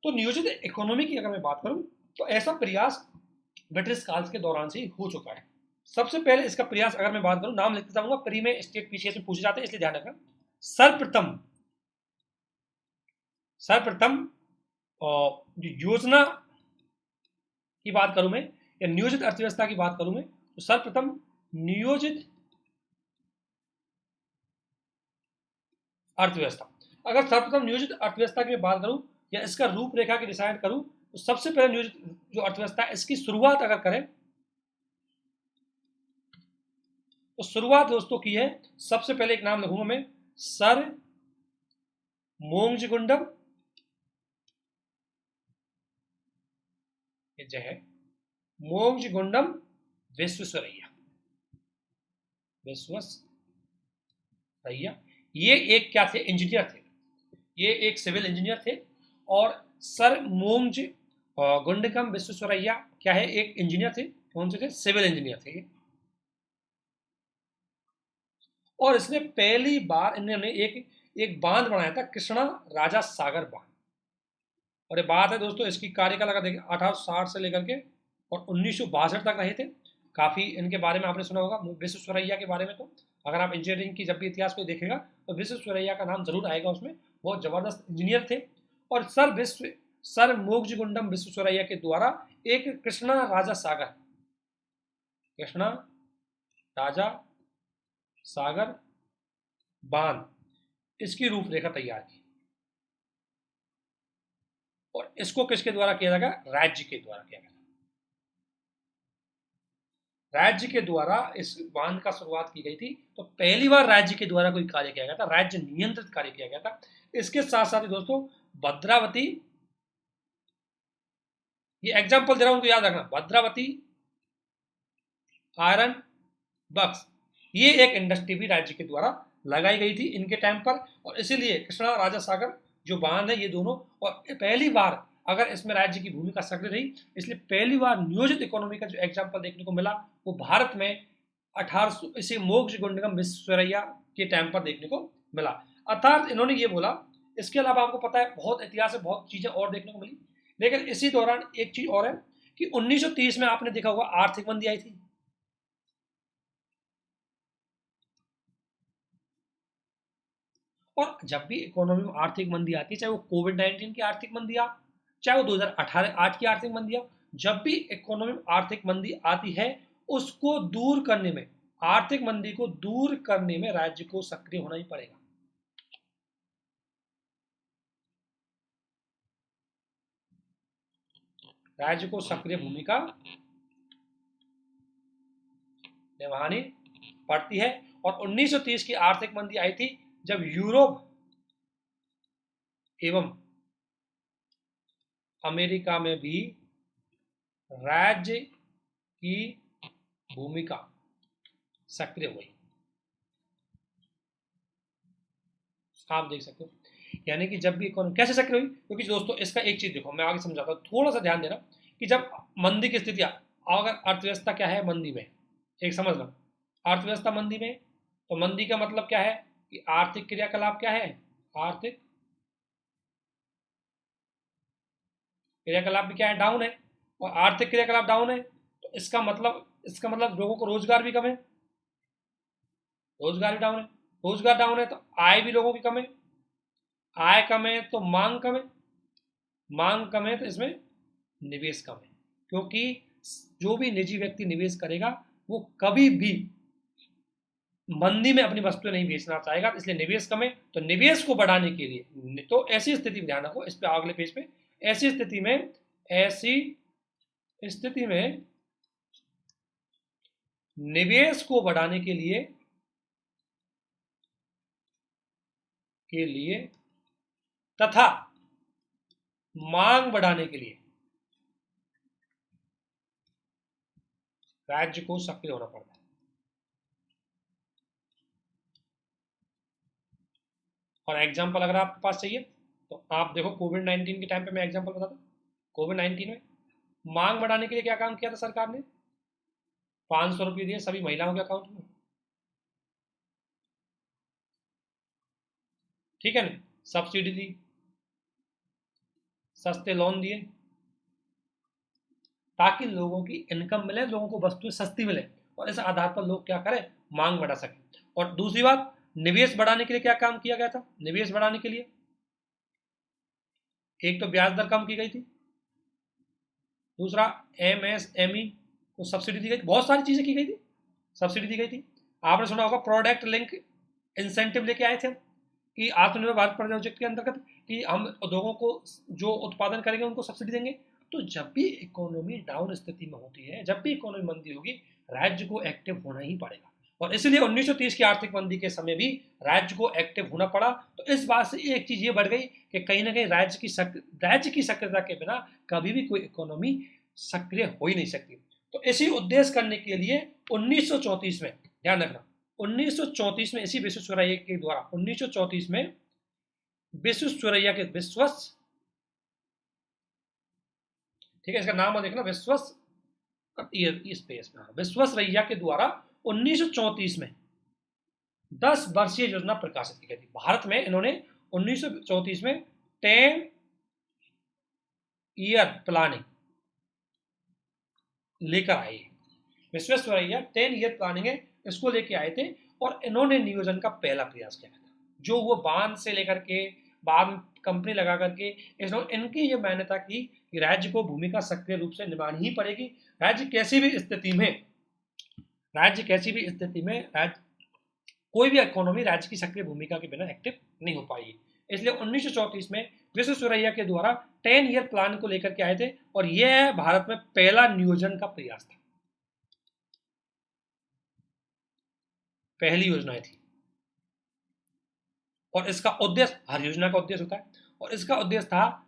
तो नियोजित इकोनॉमी की अगर मैं बात करूं तो ऐसा प्रयास ब्रिटिश काल के दौरान से ही हो चुका है। सबसे पहले इसका प्रयास अगर मैं बात करूं, नाम लिखते जाऊंगा, प्री में स्टेट पीसीएस में पूछे जाते हैं इसलिए ध्यान रखना। सर्वप्रथम जो योजना की बात करूं मैं या नियोजित अर्थव्यवस्था की बात करूं मैं तो सर्वप्रथम नियोजित अर्थव्यवस्था, अगर सर्वप्रथम नियोजित अर्थव्यवस्था की बात करूं या इसका रूपरेखा की डिसाइड करूं तो सबसे पहले नियोजित जो अर्थव्यवस्था है इसकी शुरुआत अगर करें तो शुरुआत दोस्तों की है, सबसे पहले एक नाम लिखूंगा मैं, सर मोंगजीगुंडम जो है मोंगजीगुंडम विश्वेश्वरैया, ये एक क्या थे? इंजीनियर थे, ये एक सिविल इंजीनियर थे। और सर मोंगज गुंडकम विश्वेश्वरैया क्या है? एक इंजीनियर थे। कौन से थे? सिविल इंजीनियर थे। और इसने पहली बार इन्होंने एक बांध बनाया था, कृष्णा राजा सागर बांध। और ये बात है दोस्तों, इसकी कार्यकाल अगर देखें 1860 से लेकर के और 1962 तक रहे थे। काफी इनके बारे में आपने सुना होगा विश्वेश्वरैया के बारे में। तो अगर आप इंजीनियरिंग की जब भी इतिहास को देखेगा तो विश्वेश्वरैया का नाम जरूर आएगा उसमें, बहुत जबरदस्त इंजीनियर थे। और सर मोगजीगुंडम विश्वेश्वरैया के द्वारा एक कृष्णा राजा सागर बांध, इसकी रूपरेखा तैयार की। और इसको किसके द्वारा किया जाएगा? राज्य के द्वारा किया गया। राज्य के द्वारा इस बांध का शुरुआत की गई थी। तो पहली बार राज्य के द्वारा कोई कार्य किया गया था, राज्य नियंत्रित कार्य किया गया था। इसके साथ साथ ही दोस्तों भद्रावती, ये एग्जांपल दे रहा हूं उनको याद रखना, भद्रावती आयरन बक्स, ये एक इंडस्ट्री भी राज्य के द्वारा लगाई गई थी इनके टाइम पर, और इसीलिए कृष्णा राजा सागर जो बांध है ये दोनों, और पहली बार अगर इसमें राज्य की भूमिका सक्रिय रही, इसलिए पहली बार नियोजित इकोनॉमी का जो एग्जाम्पल देखने को मिला वो भारत में 1800 इसे मोक्षगुंडम विश्वेश्वरैया के टाइम पर देखने को मिला। अर्थात इन्होंने ये बोला, इसके अलावा आपको पता है बहुत इतिहास में बहुत चीजें और देखने को मिली, लेकिन इसी दौरान एक चीज और है कि 1930 में आपने देखा होगा आर्थिक मंदी आई थी, और जब भी इकोनॉमी में आर्थिक मंदी आती है, चाहे वो कोविड-19 की आर्थिक मंदी आ, चाहे वो 2018-8 की आर्थिक मंदी आ, जब भी इकोनॉमी में आर्थिक मंदी आती है, उसको दूर करने में, आर्थिक मंदी को दूर करने में राज्य को सक्रिय होना ही पड़ेगा। राज्य को सक्रिय भूमिका निभानी पड़ती है। और 1930 की आर्थिक मंदी आई थी जब यूरोप एवं अमेरिका में भी राज्य की भूमिका सक्रिय हुई। आप देख सकते हो, यानी कि जब भी इकोनॉमी कैसे सक्रिय हुई, क्योंकि दोस्तों इसका एक चीज देखो, मैं आगे समझाता हूँ, थोड़ा सा ध्यान देना कि जब मंदी की स्थिति, अगर अर्थव्यवस्था क्या है मंदी में, एक समझ लो अर्थव्यवस्था मंदी में, तो मंदी का मतलब क्या है कि आर्थिक क्रियाकलाप क्या है, आर्थिक क्रियाकलाप भी क्या है, डाउन है, और आर्थिक क्रियाकलाप डाउन है तो इसका मतलब लोगों को रोजगार भी कम है, रोजगार भी डाउन है, रोजगार डाउन है तो आय भी लोगों की कम है, आय कम है तो मांग कम है, मांग कम है तो इसमें निवेश कम है, क्योंकि जो भी निजी व्यक्ति निवेश करेगा वो कभी भी मंदी में अपनी वस्तुएं नहीं बेचना चाहेगा, इसलिए निवेश कम है। तो निवेश को बढ़ाने के लिए, तो ऐसी स्थिति में ध्यान रखो, इस पे अगले पेज पे, ऐसी स्थिति में निवेश को बढ़ाने के लिए तथा मांग बढ़ाने के लिए राज्य को सक्रिय होना पड़ता है। और एग्जाम्पल अगर आपके पास चाहिए तो आप देखो, कोविड-19 के टाइम पे मैं एग्जाम्पल बताता हूँ। कोविड-19 में मांग बढ़ाने के लिए क्या काम किया था सरकार ने, 500 रुपये दिए सभी महिलाओं के अकाउंट में, ठीक है ना, सब्सिडी दी, सस्ते लोन दिए, ताकि लोगों की इनकम मिले, लोगों को वस्तुएं सस्ती मिले, और इस आधार पर लोग क्या करें, मांग बढ़ा सके। और दूसरी बात, निवेश बढ़ाने के लिए क्या काम किया गया था, निवेश बढ़ाने के लिए एक तो ब्याज दर कम की गई थी, दूसरा एमएसएमई को सब्सिडी दी गई थी, बहुत सारी चीजें की गई थी, सब्सिडी दी गई थी। आपने सुना होगा प्रोडक्ट लिंक इंसेंटिव लेके आए थे कि आत्मनिर्भर भारत प्रोजेक्ट के अंतर्गत कि हम उद्योगों को जो उत्पादन करेंगे उनको सब्सिडी देंगे। तो जब भी इकोनॉमी डाउन स्थिति में होती है, जब भी इकोनॉमी मंदी होगी, राज्य को एक्टिव होना ही पड़ेगा, और इसलिए 1930 की आर्थिक मंदी के समय भी राज्य को एक्टिव होना पड़ा। तो इस बात से एक चीज ये बढ़ गई कि कहीं ना कहीं राज्य की सक्रियता के बिना कभी भी कोई इकोनॉमी सक्रिय हो ही नहीं सकती। तो इसी उद्देश्य करने के लिए 1934 में, ध्यान रखना, 1934 में इसी विश्वेश्वरैया के द्वारा 1934 में विश्वेश्वरैया के ठीक है, इसका नाम देखना, विश्वेश्वरैया के द्वारा 1934 में 10 वर्षीय योजना प्रकाशित की गई थी भारत में। इन्होंने 1934 में 10 ईयर प्लानिंग लेकर आए, विश्वेश्वरैया 10 ईयर प्लानिंग है, इसको लेके आए थे, और इन्होंने नियोजन का पहला प्रयास किया था, जो वो बांध से लेकर के बाद में कंपनी लगा करके इनकी ये मान्यता की कि राज्य को भूमिका सक्रिय रूप से निभानी ही पड़ेगी। राज्य कैसी भी स्थिति में कोई भी इकोनॉमी राज्य की सक्रिय भूमिका के बिना एक्टिव नहीं हो पाएगी। इसलिए 1934 में विश्वेश्वरैया के द्वारा 10 ईयर प्लान को लेकर के आए थे, और यह भारत में पहला नियोजन का प्रयास था, पहली योजनाएं थी। और इसका उद्देश्य, हर योजना का उद्देश्य होता है, और इसका उद्देश्य था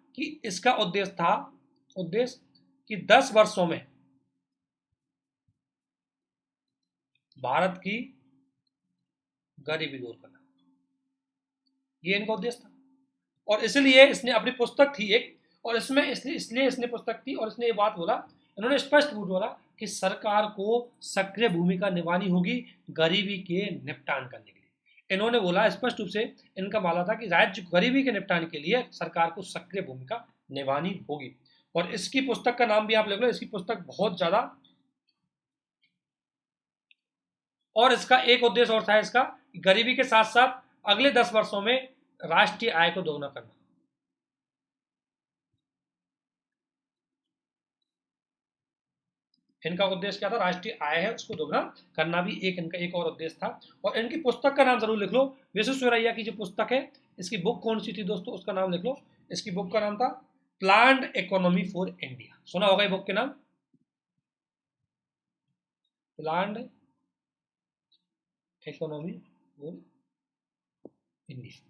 कि 10 वर्षों में भारत की गरीबी दूर करना। ये इनका उद्देश्य था। और इसलिए इसने अपनी पुस्तक थी एक, और इसमें इसलिए इसने पुस्तक थी और इसने ये बात बोला, इन्होंने स्पष्ट बोला कि सरकार को सक्रिय भूमिका निभानी होगी गरीबी के निपटान करने के लिए। इन्होंने बोला स्पष्ट रूप से, इनका मानना था कि राज्य गरीबी के निपटान के लिए सरकार को सक्रिय भूमिका निभानी होगी। और इसकी पुस्तक का नाम भी आप लिख लो, इसकी पुस्तक बहुत ज्यादा, और इसका एक उद्देश्य और था इसका, गरीबी के साथ साथ अगले 10 वर्षों में राष्ट्रीय आय को दोगुना करना। इनका उद्देश्य क्या था? राष्ट्रीय आय है उसको दोगुना करना भी एक इनका एक और उद्देश्य था। और इनकी पुस्तक का नाम जरूर लिख लो, विश्वेश्वरैया की जो पुस्तक है, इसकी बुक कौन सी थी दोस्तों, उसका नाम लिख लो। इसकी बुक का नाम था प्लान्ड इकोनॉमी फॉर इंडिया। सुना होगा ये बुक के नाम, प्लान्ड इकोनॉमी फॉर इंडिया,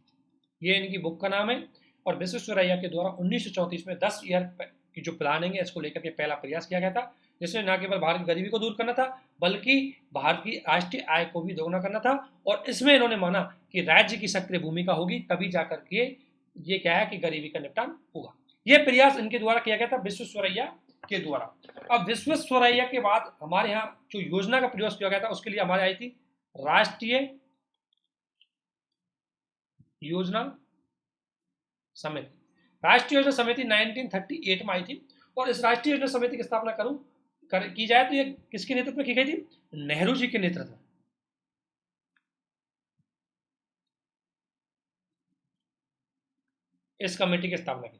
ये इनकी बुक का नाम है। और विश्वेश्वरैया के द्वारा 1934 में 10 ईयर की जो प्लानिंग है इसको लेकर के पहला प्रयास किया गया था, जिसमें न केवल भारत की गरीबी को दूर करना था बल्कि भारत की राष्ट्रीय आय को भी दोगुना करना था। और इसमें इन्होंने माना कि राज्य की सक्रिय भूमिका होगी, तभी जाकर के ये क्या है कि गरीबी का निपटान होगा। ये प्रयास इनके द्वारा किया गया था, विश्वेश्वरैया के द्वारा। अब विश्वेश्वरैया के बाद हमारे यहाँ जो योजना का प्रयास किया गया था उसके लिए हमारे आई थी राष्ट्रीय योजना समिति। राष्ट्रीय योजना समिति 1938 में आई थी। और इस राष्ट्रीय योजना समिति की स्थापना की जाए तो ये किसके नेतृत्व में की गई थी? नेहरू जी के नेतृत्व में। इस कमेटी की स्थापना की,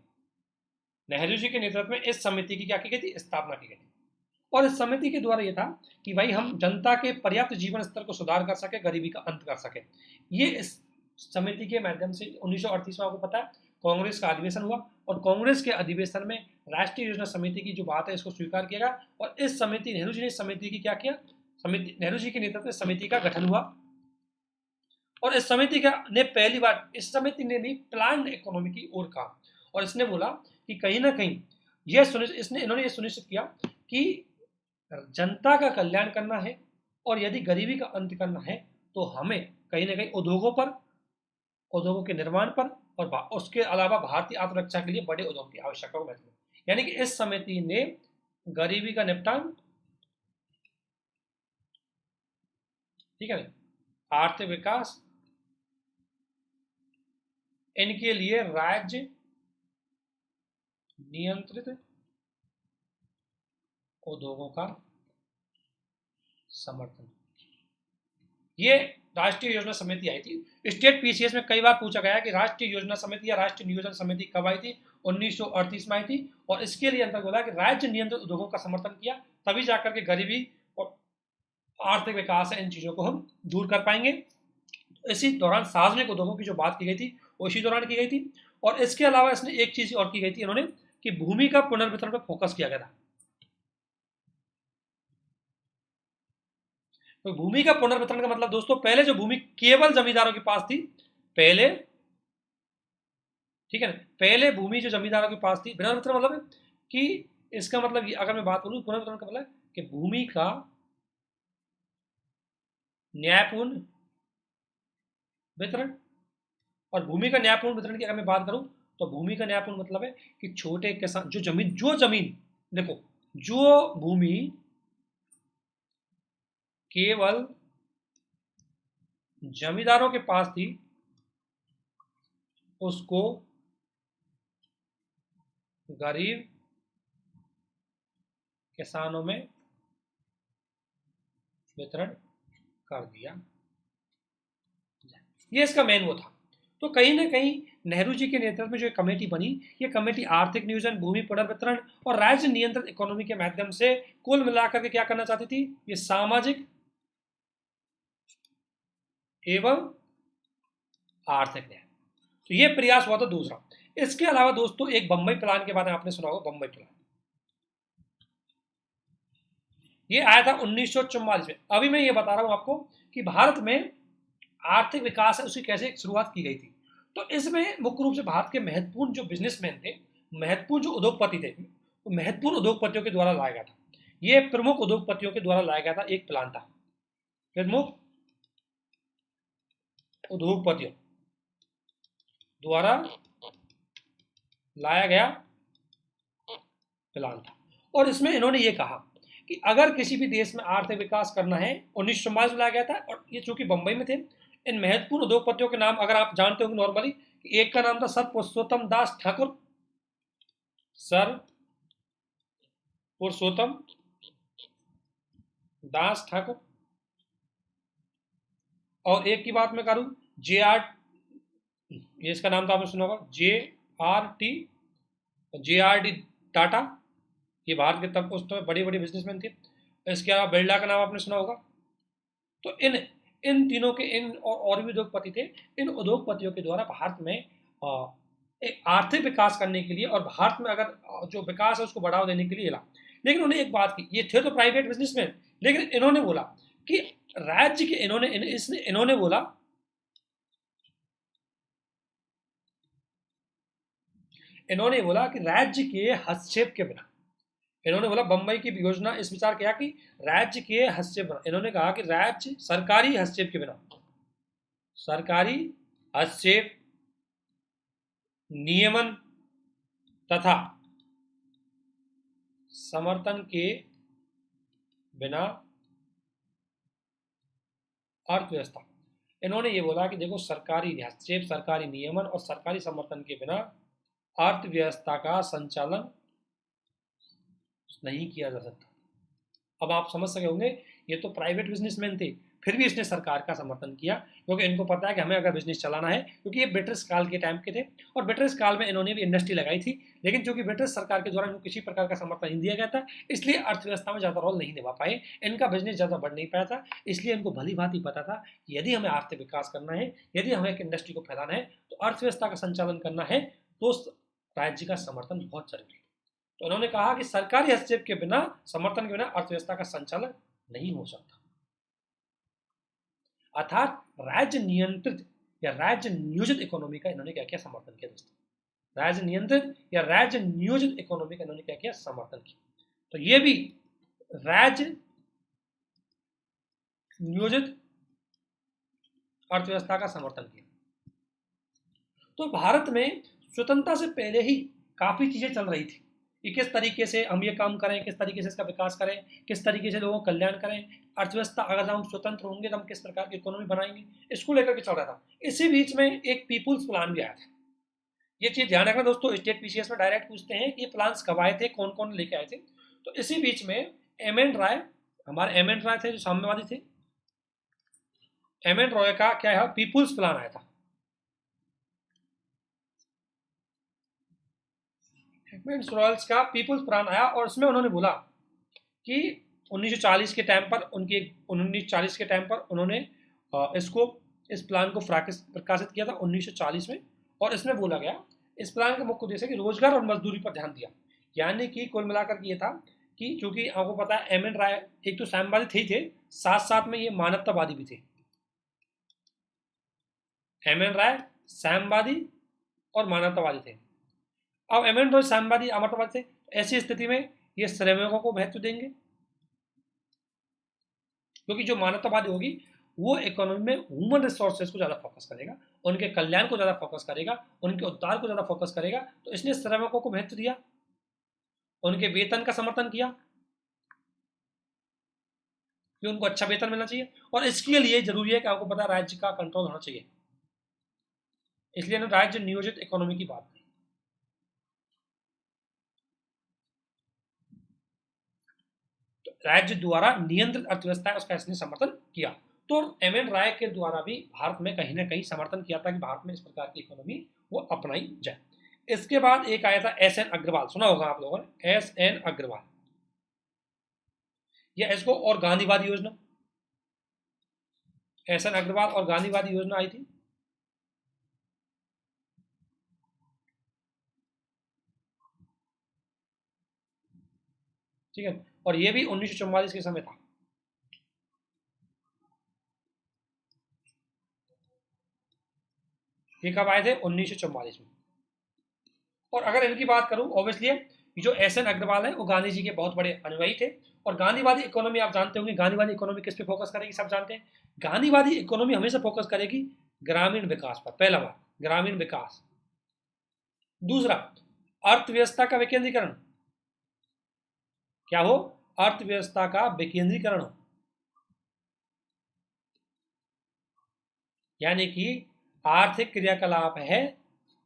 नेहरू जी के नेतृत्व में इस समिति की क्या की गई थी? स्थापना की गई थी। और इस समिति के द्वारा यह था कि भाई हम जनता के पर्याप्त जीवन स्तर को सुधार कर सके, गरीबी का अंत कर सके। ये इस समिति के माध्यम से 1938 में आपको पता है कांग्रेस का अधिवेशन हुआ, और कांग्रेस के अधिवेशन में राष्ट्रीय योजना समिति की जो बात है इसको स्वीकार किया गया। और इस समिति, नेहरू जी ने समिति की क्या किया, समिति नेहरू जी के नेतृत्व में समिति का गठन हुआ। और इस समिति का ने पहली बार, इस समिति ने भी प्लान्ड इकोनॉमी की ओर कहा, और इसने बोला कि कहीं ना कहीं इन्होंने ये सुनिश्चित किया कि जनता का कल्याण करना है, और यदि गरीबी का अंत करना है तो हमें कहीं ना कहीं उद्योगों के निर्माण पर, और उसके अलावा भारतीय आत्मरक्षा के लिए बड़े उद्योग की आवश्यकता को, यानी कि इस समिति ने गरीबी का निपटान, ठीक है, आर्थिक विकास, इनके लिए राज्य नियंत्रित उद्योगों का समर्थन, ये राष्ट्रीय योजना समिति आई थी। स्टेट पीसीएस में कई बार पूछा गया कि राष्ट्रीय योजना समिति या राष्ट्रीय नियोजन समिति कब आई थी? 1938 में आई थी। और इसके लिए अंतर्गत बोला कि राज्य नियंत्रित उद्योगों का समर्थन किया, तभी जाकर के गरीबी और आर्थिक विकास है, इन चीजों को हम दूर कर पाएंगे। इसी दौरान सार्वजनिक उद्योगों की जो बात की गई थी वो इसी दौरान की गई थी। और इसके अलावा इसने एक चीज और की गई थी इन्होंने, कि भूमि का पुनर्वितरण पर फोकस किया गया था। तो भूमि का पुनर्वितरण का मतलब दोस्तों, पहले जो भूमि केवल जमींदारों के पास थी, पहले, ठीक है ना, पहले भूमि जो जमींदारों के पास थी, पुनर्वितरण मतलब है कि इसका मतलब अगर मैं बात करूं, पुनर्वितरण का मतलब कि भूमि का न्यायपूर्ण वितरण। और भूमि का न्यायपूर्ण वितरण की अगर मैं बात करूं तो भूमि का न्यायपूर्ण मतलब है कि छोटे किसान, जो जमीन देखो, जो भूमि केवल जमींदारों के पास थी उसको गरीब किसानों में वितरण कर दिया, ये इसका मेन वो था। तो कहीं ना कहीं नेहरू जी के नेतृत्व में जो कमेटी बनी, ये कमेटी आर्थिक नियोजन, भूमि पुनर्वितरण और राज्य नियंत्रित इकोनॉमी के माध्यम से कुल मिलाकर के क्या करना चाहती थी? ये सामाजिक एवं आर्थिक न्याय। तो ये प्रयास हुआ था दूसरा। इसके अलावा दोस्तों एक बंबई प्लान के बारे में आपने सुना होगा, बंबई प्लान, ये आया था 1944 में। अभी मैं ये बता रहा हूं आपको कि भारत में आर्थिक विकास है उसकी कैसे शुरुआत की गई थी। तो इसमें मुख्य रूप से भारत के महत्वपूर्ण जो बिजनेसमैन थे, महत्वपूर्ण जो उद्योगपति थे, तो महत्वपूर्ण उद्योगपतियों के द्वारा लाया गया था। ये प्रमुख उद्योगपतियों के द्वारा लाया गया था एक प्लान था, प्रमुख उद्योगपतियों, द्वारा लाया गया प्लान था। और इसमें इन्होंने ये कहा कि अगर किसी भी देश में आर्थिक विकास करना है, 1944 में लाया गया था, और ये चूंकि बंबई में थे। इन महत्वपूर्ण उद्योगपतियों के नाम अगर आप जानते होंगे नॉर्मली, एक का नाम था सर पुरुषोत्तम दास ठाकुर, सर पुरुषोत्तम दास ठाकुर। और एक की बात मैं करूं, JR, ये इसका नाम तो आपने सुना होगा, JRD टाटा, ये भारत के तब उस समय बड़ी बड़ी बिजनेसमैन थे। इसके अलावा बिरला का नाम आपने सुना होगा। तो इन इन तीनों के इन और भी उद्योगपति थे। इन उद्योगपतियों के द्वारा भारत में एक आर्थिक विकास करने के लिए और भारत में अगर जो विकास है उसको बढ़ावा देने के लिए ला। लेकिन उन्होंने एक बात की, ये थे तो प्राइवेट बिजनेसमैन, लेकिन इन्होंने बोला कि राज्य के इन्होंने बोला कि राज्य के हस्तक्षेप के बिना, इन्होंने बोला बंबई की योजना इस विचार किया कि राज्य के हस्तक्षेप, इन्होंने कहा कि राज्य सरकारी हस्तक्षेप के बिना, सरकारी हस्तक्षेप, नियमन तथा समर्थन के बिना अर्थव्यवस्था, इन्होंने ये बोला कि देखो सरकारी हस्तक्षेप, सरकारी नियमन और सरकारी समर्थन के बिना अर्थव्यवस्था का संचालन नहीं किया जा सकता। अब आप समझ सके होंगे, ये तो प्राइवेट बिजनेसमैन थे, फिर भी इसने सरकार का समर्थन किया, क्योंकि इनको पता है कि हमें अगर बिजनेस चलाना है, क्योंकि ये ब्रिटिश काल के टाइम के थे और ब्रिटिश काल में इन्होंने भी इंडस्ट्री लगाई थी, लेकिन चूंकि ब्रिटिश सरकार के द्वारा इनको किसी प्रकार का समर्थन नहीं दिया गया था, इसलिए अर्थव्यवस्था में ज़्यादा रोल नहीं निभा पाए, इनका बिजनेस ज़्यादा बढ़ नहीं पाया था। इसलिए इनको भली भांति पता था कि यदि हमें आर्थिक विकास करना है, यदि हमें एक इंडस्ट्री को फैलाना है, तो अर्थव्यवस्था का संचालन करना है, तो राज्य का समर्थन बहुत जरूरी है। तो उन्होंने कहा कि सरकारी हस्तक्षेप के बिना, समर्थन के बिना अर्थव्यवस्था का संचालन नहीं हो सकता। अर्थात राज्य नियंत्रित या राज्य नियोजित इकोनॉमी का इन्होंने क्या किया, समर्थन किया दोस्तों। राज्य नियंत्रित या राज्य नियोजित इकोनॉमी का इन्होंने क्या किया, समर्थन किया। तो ये भी राज्य नियोजित अर्थव्यवस्था का समर्थन किया। तो भारत में स्वतंत्रता से पहले ही काफी चीजें चल रही थी कि किस तरीके से हम ये काम करें, किस तरीके से इसका विकास करें, किस तरीके से लोगों का कल्याण करें, अर्थव्यवस्था अगर हम स्वतंत्र होंगे तो हम किस प्रकार की इकोनॉमी बनाएंगे, इसको लेकर के चल रहा था। इसी बीच में एक पीपुल्स प्लान भी आया था। ये चीज ध्यान रखना दोस्तों, स्टेट पीसीएस में डायरेक्ट पूछते हैं कि ये प्लान्स कब आए थे, कौन कौन लेके आए थे। तो इसी बीच में एम.एन. राय, हमारे एम.एन. राय थे जो साम्यवादी थे, एम.एन. रॉय का क्या है, पीपुल्स प्लान आया था। रॉयल्स का पीपुल्स प्लान आया और उसमें उन्होंने बोला कि 1940 के टाइम पर उन्होंने इस प्लान को प्रकाशित किया था 1940 में। और इसमें बोला गया, इस प्लान का मुख्य उद्देश्य कि रोजगार और मजदूरी पर ध्यान दिया। यानी कि कुल मिलाकर ये था कि चूंकि आपको पता है एम.एन. राय एक तो साम्यवादी थे ही थे, साथ साथ में ये मानवतावादी भी थे। एम.एन. राय साम्यवादी और मानवतावादी थे। अब एम.एन. रॉय साम्यवादी अमरतावादी थे, ऐसी स्थिति में ये श्रमिकों को महत्व देंगे, क्योंकि जो मानवतावादी होगी वो इकोनॉमी में ह्यूमन रिसोर्सेज को ज़्यादा फोकस करेगा, उनके कल्याण को ज़्यादा फोकस करेगा, उनके उद्धार को ज़्यादा फोकस करेगा। तो इसने श्रमिकों को महत्व दिया, उनके वेतन का समर्थन किया कि उनको अच्छा वेतन मिलना चाहिए, और इसके लिए जरूरी है कि आपको पता राज्य का कंट्रोल होना चाहिए, इसलिए राज्य नियोजित इकोनॉमी की बात की। तो राज्य द्वारा नियंत्रित अर्थव्यवस्था है उसका इसने समर्थन किया। तो एम.एन. राय के द्वारा भी भारत में कहीं ना कहीं समर्थन किया था कि भारत में इस प्रकार की इकोनॉमी वो अपनाई जाए। इसके बाद एक आया था एस.एन. अग्रवाल, सुना होगा आप लोगों ने, एस.एन. अग्रवाल, या इसको और गांधीवादी योजना, एस.एन. अग्रवाल और गांधीवादी योजना आई थी। ठीक है, और ये भी 1944 के समय था। ये कब आए थे, 1944 में। और अगर इनकी बात करूं, ऑब्वियसली जो एस.एन. अग्रवाल है वो गांधी जी के बहुत बड़े अनुयायी थे। और गांधीवादी इकोनॉमी आप जानते होंगे, गांधीवादी इकोनॉमी किस पे फोकस करेगी, सब जानते हैं। गांधीवादी इकोनॉमी हमेशा फोकस करेगी ग्रामीण विकास पर, पहला बात ग्रामीण विकास। दूसरा, अर्थव्यवस्था का विकेंद्रीकरण। क्या हो? अर्थव्यवस्था का विकेंद्रीकरण हो, यानी कि आर्थिक क्रियाकलाप है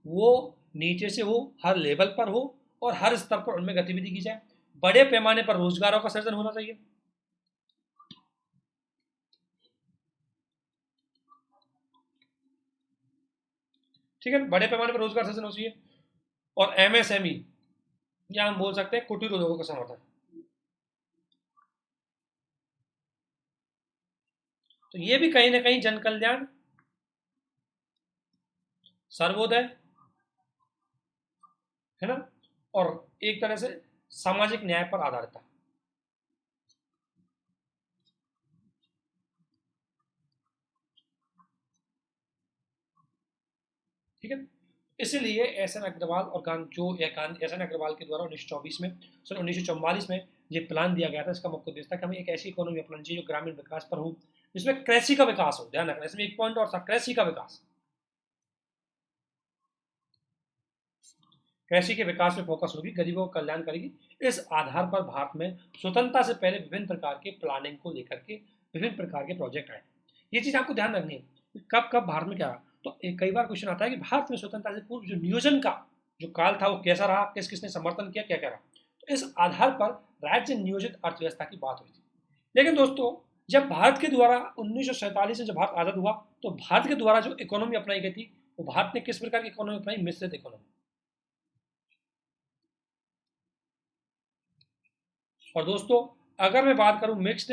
वो नीचे से हो, हर लेवल पर हो और हर स्तर पर उनमें गतिविधि की जाए। बड़े पैमाने पर रोजगारों का सृजन होना चाहिए। ठीक है, बड़े पैमाने पर रोजगार सृजन होना चाहिए। और एमएसएमई, या हम बोल सकते हैं कुटीर उद्योगों का समर्थन। तो ये भी कहीं ना कहीं जन कल्याण, सर्वोदय, है ना, और एक तरह से सामाजिक न्याय पर आधारित था। ठीक है, इसीलिए एस एन अग्रवाल और एस एन अग्रवाल के द्वारा 1924 में, सॉरी 1944 में ये प्लान दिया गया था। इसका मुख्य उद्देश्य था कि हमें एक ऐसी इकोनॉमी अपनानी चाहिए जो ग्रामीण विकास पर हो, जिसमें कृषि का विकास हो। ध्यान रखना, इसमें एक पॉइंट और था, कृषि का विकास। कृषि के विकास में फोकस होगी, गरीबों का कल्याण करेगी। इस आधार पर भारत में स्वतंत्रता से पहले विभिन्न प्रकार के प्लानिंग को लेकर के विभिन्न प्रकार के प्रोजेक्ट आए। ये चीज आपको ध्यान रखनी है, कब कब भारत में क्या रहा। तो कई बार क्वेश्चन आता है कि भारत में स्वतंत्रता से पूर्व जो नियोजन का जो काल था वो कैसा रहा, किस किसने समर्थन किया, क्या क्या रहा। तो इस आधार पर राज्य नियोजित अर्थव्यवस्था की बात हुई थी। लेकिन दोस्तों, जब भारत के द्वारा 1947 से जब भारत आजाद हुआ, तो भारत के द्वारा जो इकोनॉमी अपनाई गई थी, वो भारत ने किस प्रकार की इकोनॉमी अपनाई? मिश्रित इकोनॉमी। और दोस्तों, अगर मैं बात करूं मिक्स्ड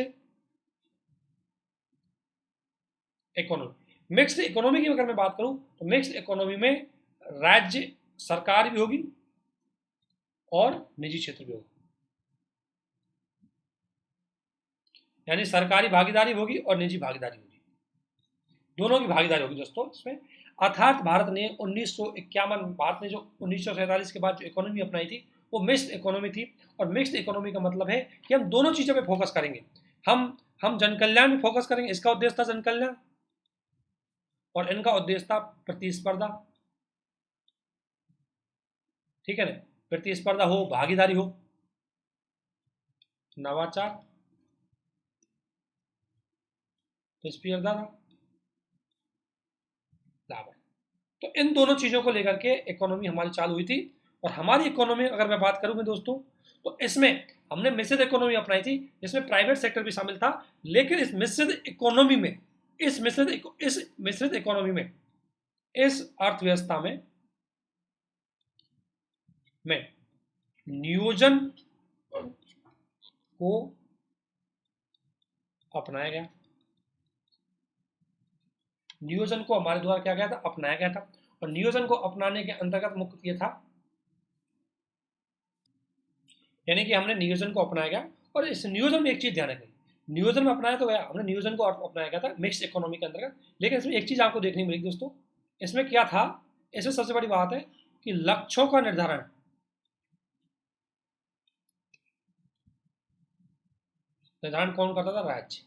इकोनॉमी, मिक्स्ड इकोनॉमी की अगर मैं बात करूं तो मिक्स्ड इकोनॉमी में राज्य सरकार भी होगी और निजी क्षेत्र भी होगा, यानी सरकारी भागीदारी होगी और निजी भागीदारी होगी, दोनों की भागीदारी होगी दोस्तों इसमें। अर्थात भारत ने 1951, भारत ने जो 1947 के बाद जो इकोनॉमी अपनाई थी वो मिक्स्ड इकोनॉमी थी। और मिक्स्ड इकोनॉमी का मतलब है कि हम दोनों चीजों पे फोकस करेंगे। हम जन कल्याण में फोकस करेंगे, इसका उद्देश्य था जन कल्याण, और इनका उद्देश्य था प्रतिस्पर्धा। ठीक है ना, प्रतिस्पर्धा हो, भागीदारी हो, नवाचार, प्रतिस्पर्धा, लाभ है। तो इन दोनों चीजों को लेकर के इकोनॉमी हमारी चालू हुई थी। और हमारी इकोनॉमी अगर मैं बात करूं दोस्तों, तो इसमें हमने मिश्रित इकोनॉमी अपनाई थी, जिसमें प्राइवेट सेक्टर भी शामिल था। लेकिन इस मिश्रित इकोनॉमी में, इस मिश्रित इकोनॉमी में, इस अर्थव्यवस्था में नियोजन को अपनाया गया। नियोजन को हमारे द्वारा क्या गया था? अपनाया गया था। और नियोजन को अपनाने के अंतर्गत मुख्य ये था, यानी कि हमने नियोजन को अपनाया गया। और इस नियोजन में एक चीज ध्यान रखनी, नियोजन में अपनाया तो गया, हमने नियोजन को अपनाया गया था मिक्स इकोनॉमी के अंतर्गत। लेकिन इसमें एक चीज आपको देखनी मिलेगी दोस्तों, इसमें क्या था, इसमें सबसे बड़ी बात है कि लक्ष्यों का निर्धारण कौन करता था? राज्य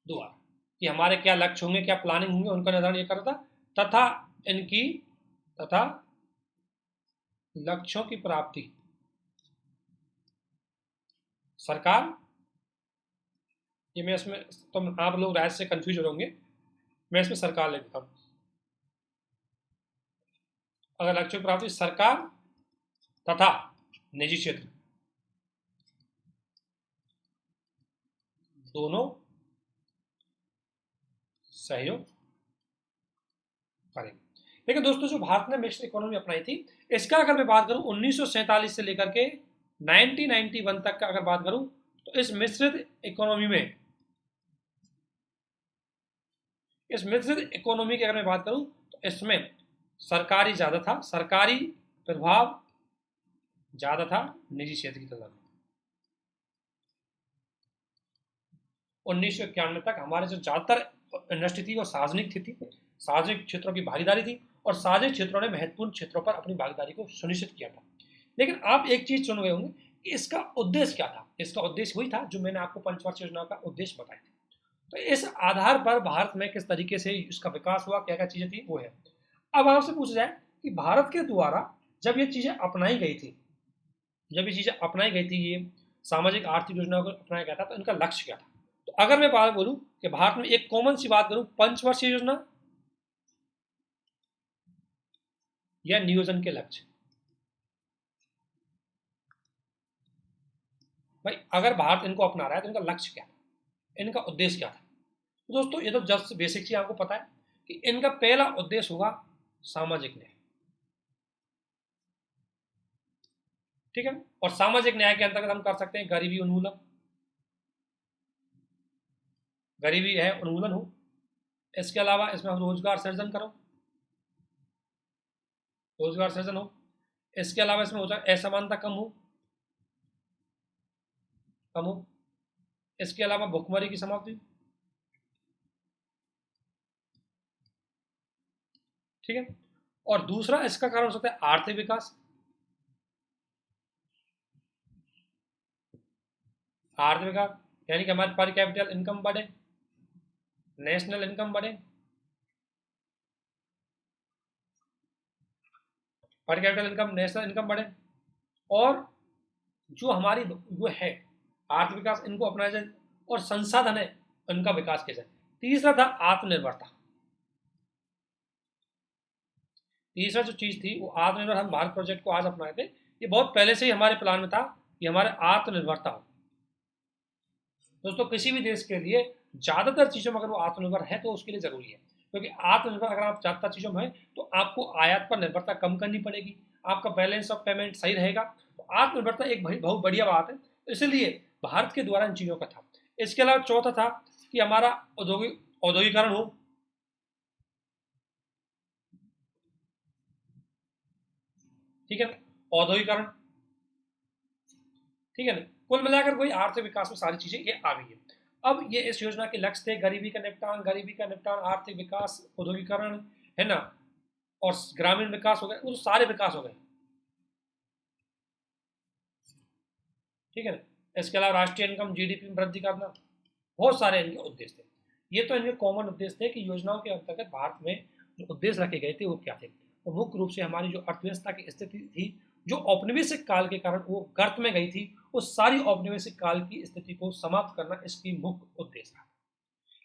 द्वारा, कि हमारे क्या लक्ष्य होंगे, क्या प्लानिंग होंगे, उनका निर्धारण ये करता था। तथा लक्ष्यों की प्राप्ति सरकार, ये मैं इसमें, तो आप लोग राज्य से कंफ्यूज हो होंगे, मैं इसमें सरकार लिख देता हूं। अगर लक्ष्यों की प्राप्ति सरकार तथा निजी क्षेत्र दोनों सहयोग करेंगे। लेकिन दोस्तों, जो भारत ने मिक्स्ड इकोनॉमी अपनाई थी, इसका अगर मैं बात करूं 1947 से लेकर के 1991 तक का अगर बात करूं, तो इस मिश्रित इकोनॉमी की अगर मैं बात करूं, तो इसमें सरकारी ज्यादा था, सरकारी प्रभाव ज्यादा था निजी क्षेत्र की तुलना में। 1991 तक हमारे जो ज्यादातर इंडस्ट्री थी वो सार्वजनिक थी, सार्वजनिक क्षेत्रों की भागीदारी थी, और सार्वजनिक क्षेत्रों ने महत्वपूर्ण क्षेत्रों पर अपनी भागीदारी को सुनिश्चित किया था। लेकिन आप एक चीज सुन गए होंगे कि इसका उद्देश्य क्या था। इसका उद्देश्य वही था जो मैंने आपको पंचवर्षीय योजना का उद्देश्य बताया था। तो इस आधार पर भारत में किस तरीके से इसका विकास हुआ, क्या क्या चीजें थी, वो है। अब आपसे पूछा जाए कि भारत के द्वारा जब ये चीजें अपनाई गई थी, ये सामाजिक आर्थिक योजनाओं को अपनाया गया था, तो इनका लक्ष्य क्या था। तो अगर मैं बात बोलूं कि भारत में एक कॉमन सी बात करूं, पंचवर्षीय योजना या नियोजन के लक्ष्य, भाई अगर भारत इनको अपना रहा है तो इनका लक्ष्य क्या था, इनका उद्देश्य क्या था। तो दोस्तों ये तो जस्ट बेसिक चीज आपको पता है कि इनका पहला उद्देश्य होगा सामाजिक न्याय, ठीक है। और सामाजिक न्याय के अंतर्गत हम कर सकते हैं गरीबी उन्मूलन, गरीबी है उन्मूलन हो। इसके अलावा इसमें हम रोजगार सृजन करो, रोजगार सृजन हो। इसके अलावा इसमें हो जाए असमानता कम हो, कम हो। इसके अलावा भुखमरी की समाप्ति, ठीक है। और दूसरा इसका कारण हो सकता है आर्थिक विकास, आर्थिक विकास यानी कि हमारी पर कैपिटल इनकम बढ़े, नेशनल इनकम बढ़े, पर कैपिटल इनकम, नेशनल इनकम बढ़े। और जो हमारी वो है आर्थिक विकास, इनको अपनाया जाए और संसाधन है इनका विकास किया जाए। तीसरा था आत्मनिर्भरता, तीसरा जो चीज थी वो आत्मनिर्भर, हम भारत प्रोजेक्ट को आज अपनाए थे, ये बहुत पहले से ही हमारे प्लान में था कि हमारे आत्मनिर्भरता हो। दोस्तों किसी भी देश के लिए ज्यादातर चीजों में अगर वो आत्मनिर्भर है तो उसके लिए जरूरी है, क्योंकि आत्मनिर्भर अगर आप ज्यादातर चीजों में है तो आपको आयात पर निर्भरता कम करनी पड़ेगी, आपका बैलेंस ऑफ पेमेंट सही रहेगा। तो आत्मनिर्भरता एक बहुत बढ़िया बात है, इसलिए भारत के द्वारा इन चीजों का था। इसके अलावा चौथा था कि हमारा औद्योगिकरण हो, ठीक है ना, औद्योगिकरण, ठीक है ना। कुल मिलाकर कोई आर्थिक विकास में सारी चीजें ये आ गई है। अब ये इस योजना के लक्ष्य थे गरीबी का निपटान, आर्थिक विकास, औद्योगिकरण, है ना, और ग्रामीण विकास हो गए, वो सारे विकास हो गए, ठीक है ना। इसके अलावा राष्ट्रीय इनकम, जीडीपी में वृद्धि करना, बहुत सारे इनके उद्देश्य थे। ये तो इनके कॉमन उद्देश्य थे कि योजनाओं के अंतर्गत भारत में जो उद्देश्य रखे गए थे वो क्या थे। तो मुख्य रूप से हमारी जो अर्थव्यवस्था की स्थिति थी, जो औपनिवेशिक काल के कारण वो गर्त में गई थी, उस सारी औपनिवेशिक काल की स्थिति को समाप्त करना इसकी मुख्य उद्देश्य था।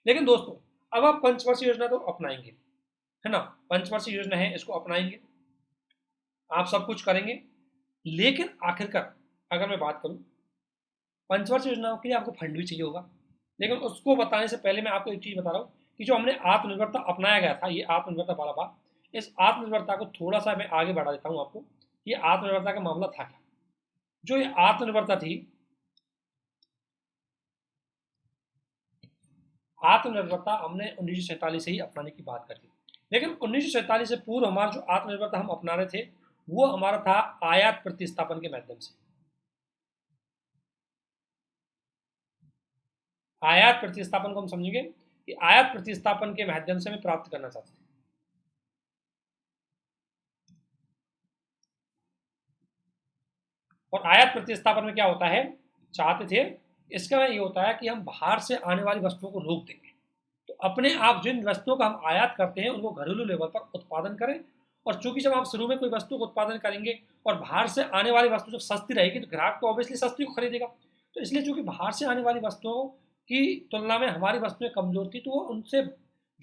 लेकिन दोस्तों अब आप पंचवर्षीय योजना तो अपनाएंगे, है ना, पंचवर्षीय योजना है, इसको अपनाएंगे, आप सब कुछ करेंगे, लेकिन आखिरकार अगर मैं बात करूं पंचवर्षीय योजनाओं के लिए आपको फंड भी चाहिए होगा। लेकिन उसको बताने से पहले मैं आपको एक चीज बता रहा हूँ कि जो हमने आत्मनिर्भरता अपनाया गया था, ये आत्मनिर्भरता वाला बात, इस आत्मनिर्भरता को थोड़ा सा मैं आगे बढ़ा देता हूँ आपको। ये आत्मनिर्भरता का मामला था क्या, जो ये आत्मनिर्भरता थी, आत्मनिर्भरता हमने 1947 से ही अपनाने की बात करती, लेकिन 1947 से पूर्व हमारा जो आत्मनिर्भरता हम अपना रहे थे वो हमारा था आयात प्रतिस्थापन के माध्यम से। आयात प्रतिस्थापन को हम समझेंगे कि आयात प्रतिस्थापन के माध्यम से हमें प्राप्त करना चाहते थे। और आयात प्रतिस्थापन में क्या होता है, चाहते थे, इसका ये होता है कि हम बाहर से आने वाली वस्तुओं को रोक देंगे, तो अपने आप जिन वस्तुओं का हम आयात करते हैं उनको घरेलू लेवल पर उत्पादन करें। और चूंकि जब आप शुरू में कोई वस्तु का उत्पादन करेंगे और बाहर से आने वाली वस्तु जब सस्ती रहेगी तो ग्राहक तो ऑब्वियसली सस्ती को खरीदेगा। तो इसलिए चूंकि बाहर से आने वाली वस्तुओं की तुलना में हमारी वस्तुएं कमजोर थी, तो वो उनसे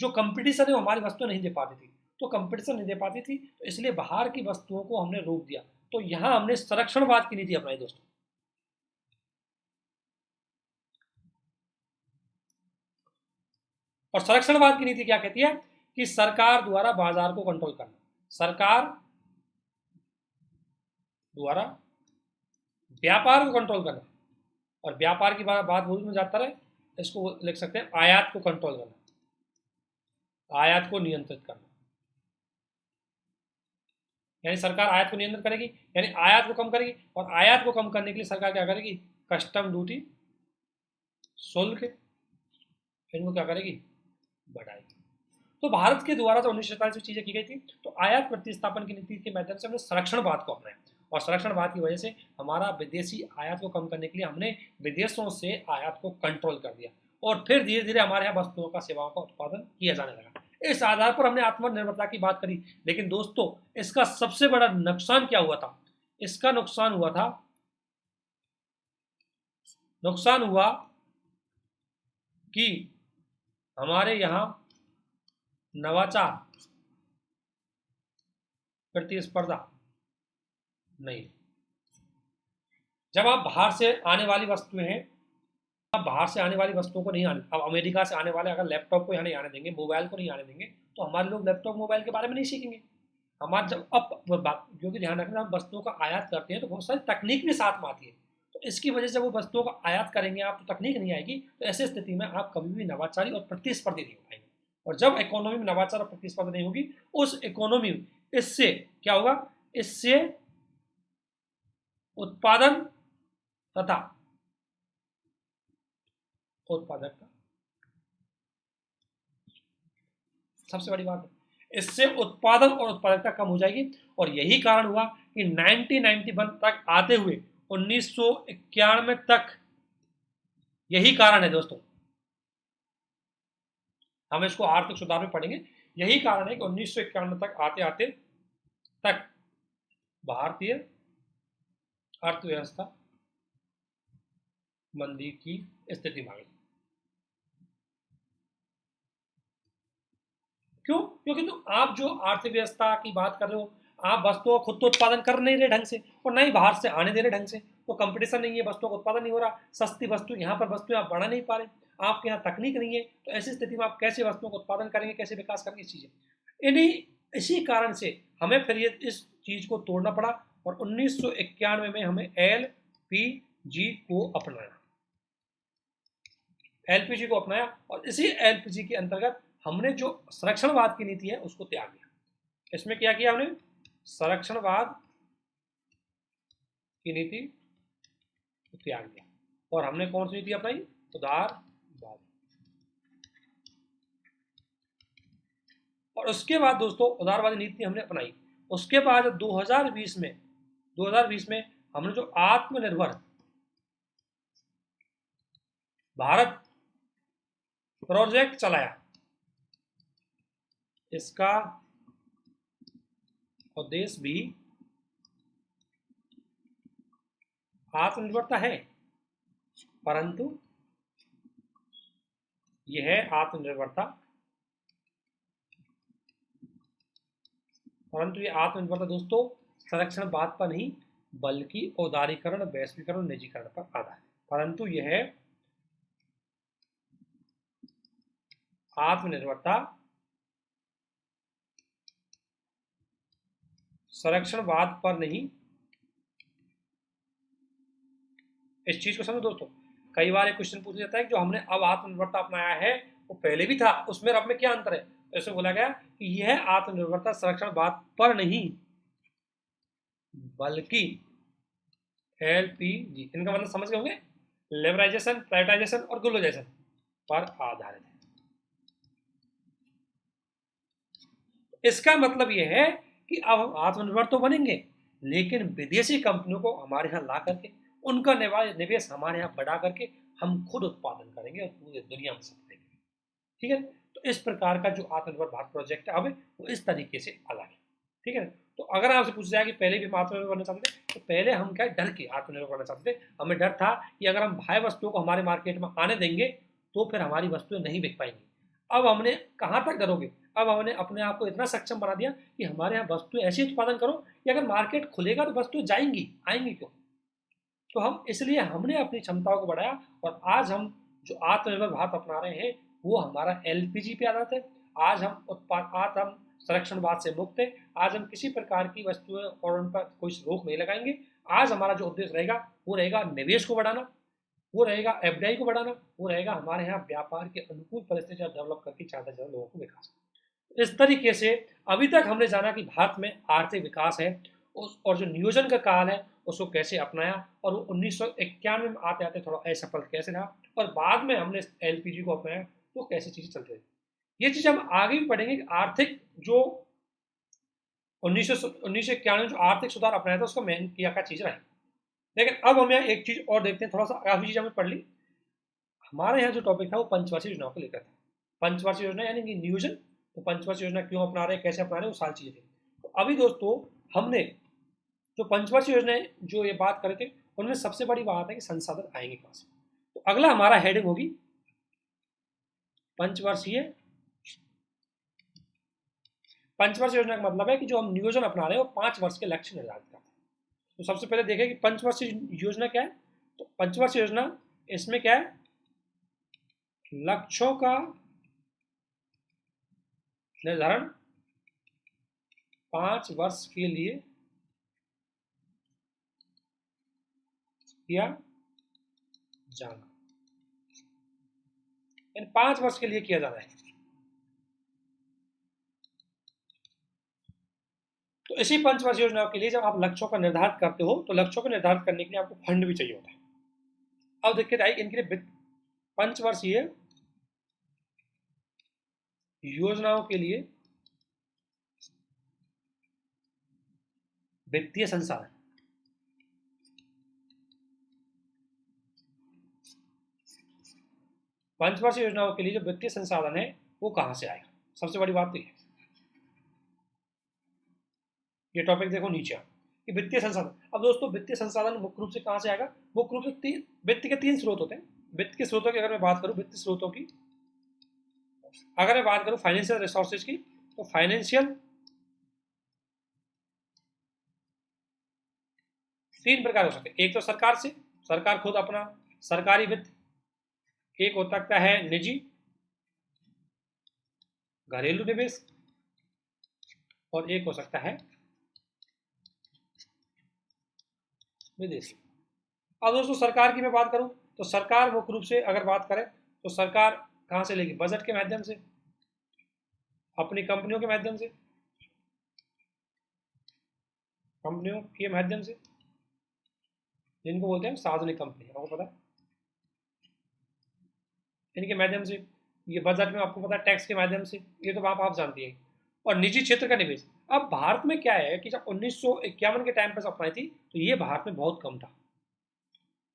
जो कंपटीशन है वो हमारी वस्तुएं नहीं दे पाती थी, तो कंपटीशन नहीं दे पाती थी, तो इसलिए बाहर की वस्तुओं को हमने रोक दिया। तो यहाँ हमने संरक्षणवाद की नीति अपनाई दोस्तों। और संरक्षणवाद की नीति क्या कहती है कि सरकार द्वारा बाजार को कंट्रोल करना, सरकार द्वारा व्यापार को कंट्रोल करना, और व्यापार की बात बहुत में जाता रहे, इसको लिख सकते हैं आयात को कंट्रोल करना, आयात को नियंत्रित करना। यानी सरकार आयात को नियंत्रित करेगी, यानी आयात को कम करेगी, और आयात को कम करने के लिए सरकार क्या करेगी, कस्टम ड्यूटी, शुल्क, इनको क्या करेगी, बढ़ाएगी। तो भारत के द्वारा जो 1947 में चीजें की गई थी, तो आयात प्रतिस्थापन की नीति के माध्यम से हमने संरक्षणवाद को अपनाया, और संरक्षणवाद की वजह से हमारा विदेशी आयात को कम करने के लिए हमने विदेशों से आयात को कंट्रोल कर दिया, और फिर धीरे धीरे हमारे यहाँ वस्तुओं का, सेवाओं का उत्पादन किया जाने लगा। इस आधार पर हमने आत्मनिर्भरता की बात करी। लेकिन दोस्तों इसका सबसे बड़ा नुकसान क्या हुआ था? इसका नुकसान हुआ कि हमारे यहाँ नवाचार, प्रतिस्पर्धा नहीं। जब आप बाहर से आने वाली वस्तुएं हैं, आप बाहर से आने वाली वस्तुओं को नहीं आने, अब अमेरिका से आने वाले अगर लैपटॉप को यहाँ नहीं आने देंगे, मोबाइल को नहीं आने देंगे, तो हमारे लोग लैपटॉप मोबाइल के बारे में नहीं सीखेंगे। हमारे जब अब क्योंकि ध्यान रखना, हम वस्तुओं का आयात करते हैं तो बहुत सारी तकनीक भी साथ में आती है, तो इसकी वजह से वो वस्तुओं का आयात करेंगे आप तो तकनीक नहीं आएगी, तो ऐसी स्थिति में आप कभी भी नवाचारी और प्रतिस्पर्धी नहीं हो पाएंगे। और जब इकोनॉमी में नवाचार और प्रतिस्पर्धा नहीं होगी, उस इकोनॉमी में इससे क्या होगा? इससे उत्पादन तथा उत्पादकता, सबसे बड़ी बात है, इससे उत्पादन और उत्पादकता कम हो जाएगी। और यही कारण हुआ कि 1991 तक आते हुए 1991 तक, यही कारण है दोस्तों, हम इसको आर्थिक सुधार में पढ़ेंगे, यही कारण है कि 1991 तक आते आते तक भारतीय अर्थव्यवस्था मंदी की स्थिति में आ गई। क्यों? क्योंकि तो आप जो आर्थिक व्यवस्था की बात कर रहे हो, आप वस्तुओं खुद तो उत्पादन कर नहीं रहे ढंग से और ना ही बाहर से आने दे रहे ढंग से, तो कंपटीशन नहीं है, वस्तुओं का उत्पादन नहीं हो रहा, सस्ती वस्तु यहाँ पर वस्तुएं आप बढ़ा नहीं पा रहे, आपके यहाँ तकनीक नहीं है, तो ऐसी स्थिति में आप कैसे वस्तुओं का उत्पादन करेंगे, कैसे विकास करेंगे इस चीजें। इसी कारण से हमें फिर ये इस चीज को तोड़ना पड़ा और 1991 में हमें एलपीजी को अपनाया और इसी एलपीजी के अंतर्गत हमने जो संरक्षणवाद की नीति है उसको त्याग दिया। इसमें क्या किया हमने? संरक्षणवाद की नीति को त्याग दिया और हमने कौन सी नीति अपनाई? उदारवाद। और उसके बाद दोस्तों उदारवादी नीति हमने अपनाई। उसके बाद 2020 में हमने जो आत्मनिर्भर भारत प्रोजेक्ट चलाया, इसका उद्देश्य भी आत्मनिर्भरता है, परंतु यह आत्मनिर्भरता दोस्तों संरक्षणवाद पर नहीं बल्कि उदारीकरण, वैश्वीकरण, निजीकरण पर आधारित है। परंतु यह आत्मनिर्भरता संरक्षणवाद पर नहीं। इस चीज को समझो दोस्तों, कई बार एक क्वेश्चन पूछा जाता है कि जो हमने अब आत्मनिर्भरता अपनाया है वो पहले भी था, उसमें अब में क्या अंतर है? तो ऐसे बोला गया कि यह आत्मनिर्भरता संरक्षणवाद पर नहीं बल्कि एलपीजी, इनका मतलब समझ गए होंगे, लिबरलाइजेशन, प्राइवेटाइजेशन और ग्लोबलाइजेशन पर आधारित है। इसका मतलब यह है कि अब हम आत्मनिर्भर तो बनेंगे, लेकिन विदेशी कंपनियों को हमारे यहाँ ला करके उनका निवेश हमारे यहाँ बढ़ा करके हम खुद उत्पादन करेंगे और पूरी दुनिया में सब देंगे। ठीक है, तो इस प्रकार का जो आत्मनिर्भर भारत प्रोजेक्ट है अब वो इस तरीके से अलग है। ठीक है, तो अगर आपसे पूछा जाए कि पहले भी हम आत्मनिर्भर बनना चाहते थे, तो पहले हम क्या डर के आत्मनिर्भर बनना चाहते थे। हमें डर था कि अगर हम बाह्य वस्तुओं को हमारे मार्केट में आने देंगे तो फिर हमारी वस्तुएं नहीं बिक पाएंगी। अब हमने कहाँ तक डरोगे, अब हमने अपने आप को इतना सक्षम बना दिया कि हमारे यहाँ वस्तुएं ऐसी उत्पादन करो कि अगर मार्केट खुलेगा तो वस्तुएं आएंगी क्यों। तो हम इसलिए हमने अपनी क्षमताओं को बढ़ाया और आज हम जो आत्मनिर्भर भारत अपना रहे हैं वो हमारा एलपीजी पे आधारित है। आज हम संरक्षणवाद से मुक्त है। आज हम किसी प्रकार की वस्तुएं और उन पर कोई रोक नहीं लगाएंगे। आज हमारा जो उद्देश्य रहेगा वो रहेगा निवेश को बढ़ाना, वो रहेगा एफडीआई को बढ़ाना, वो रहेगा हमारे यहाँ व्यापार के अनुकूल परिस्थितियां डेवलप करके ज़्यादा से ज़्यादा लोगों को विकास। इस तरीके से अभी तक हमने जाना कि भारत में आर्थिक विकास है और जो नियोजन का काल है उसको कैसे अपनाया और 1991 में आते आते थोड़ा असफल कैसे रहा और बाद में हमने एलपीजी को अपनाया तो कैसे चीज़ें चल रही। ये चीज़ हम आगे भी पढ़ेंगे कि आर्थिक जो 1991 जो आर्थिक सुधार अपनाया था उसका मेन किया क्या चीज़ रही। लेकिन अब हम यहाँ एक चीज़ और देखते हैं, थोड़ा सा काफ़ी चीज़ हमने पढ़ ली। हमारे यहाँ जो टॉपिक था वो पंचवार्षिक योजनाओं को लेकर था। पंचवार्षिक योजना यानी कि नियोजन तो पंचवर्षीय योजना क्यों अपना रहे, कैसे अपना रहे, वो सारी चीजें थी। तो अभी दोस्तों हमने जो पंचवर्षीय योजना जो ये बात करे थे, उनमें सबसे बड़ी बात है कि संसाधन आएंगे कहां से। तो अगला हमारा हेडिंग होगी पंचवर्षीय योजना का मतलब है कि जो हम नियोजन अपना रहे हैं वो 5 वर्ष के लक्ष्य निर्धारित करते हैं। तो सबसे पहले देखें कि पंचवर्षीय योजना क्या है। तो पंचवर्षीय योजना इसमें क्या है, लक्ष्यों का निर्धारण 5 वर्ष के लिए किया जाना, 5 वर्ष के लिए किया जाना है। तो इसी पंचवर्षीय योजना के लिए जब आप लक्ष्यों का निर्धारित करते हो तो लक्ष्यों को निर्धारित करने के लिए आपको फंड भी चाहिए होता है। अब देखिए जाए इनके लिए पंचवर्षीय योजनाओं के लिए वित्तीय संसाधन, पंचवर्षीय योजनाओं के लिए जो वित्तीय संसाधन है वो कहां से आएगा, सबसे बड़ी बात तो ये टॉपिक देखो नीचे कि वित्तीय संसाधन। अब दोस्तों वित्तीय संसाधन मुख्य रूप से कहां से आएगा, मुख्य रूप से वित्त के 3 स्रोत होते हैं। वित्त के स्रोतों की अगर मैं बात करूं, वित्तीय स्रोतों की अगर मैं बात करूं फाइनेंशियल रिसोर्सेज की, तो फाइनेंशियल 3 प्रकार हो सकते हैं। एक तो सरकार से, सरकार खुद अपना सरकारी वित्त, एक हो सकता है निजी घरेलू निवेश, और एक हो सकता है विदेशी। अब दोस्तों सरकार की मैं बात करूं तो सरकार मुख्य रूप से अगर बात करें तो सरकार कहां से लेगी, बजट के माध्यम से, अपनी कंपनियों के माध्यम से, कंपनियों के माध्यम से जिनको बोलते हैं सार्वजनिक कंपनी, आपको पता है, इनके माध्यम से, ये बजट में आपको पता है टैक्स के माध्यम से, ये तो आप जानती हैं। और निजी क्षेत्र का निवेश, अब भारत में क्या है कि जब 1951 के टाइम पर अपनाई थी तो ये भारत में बहुत कम था।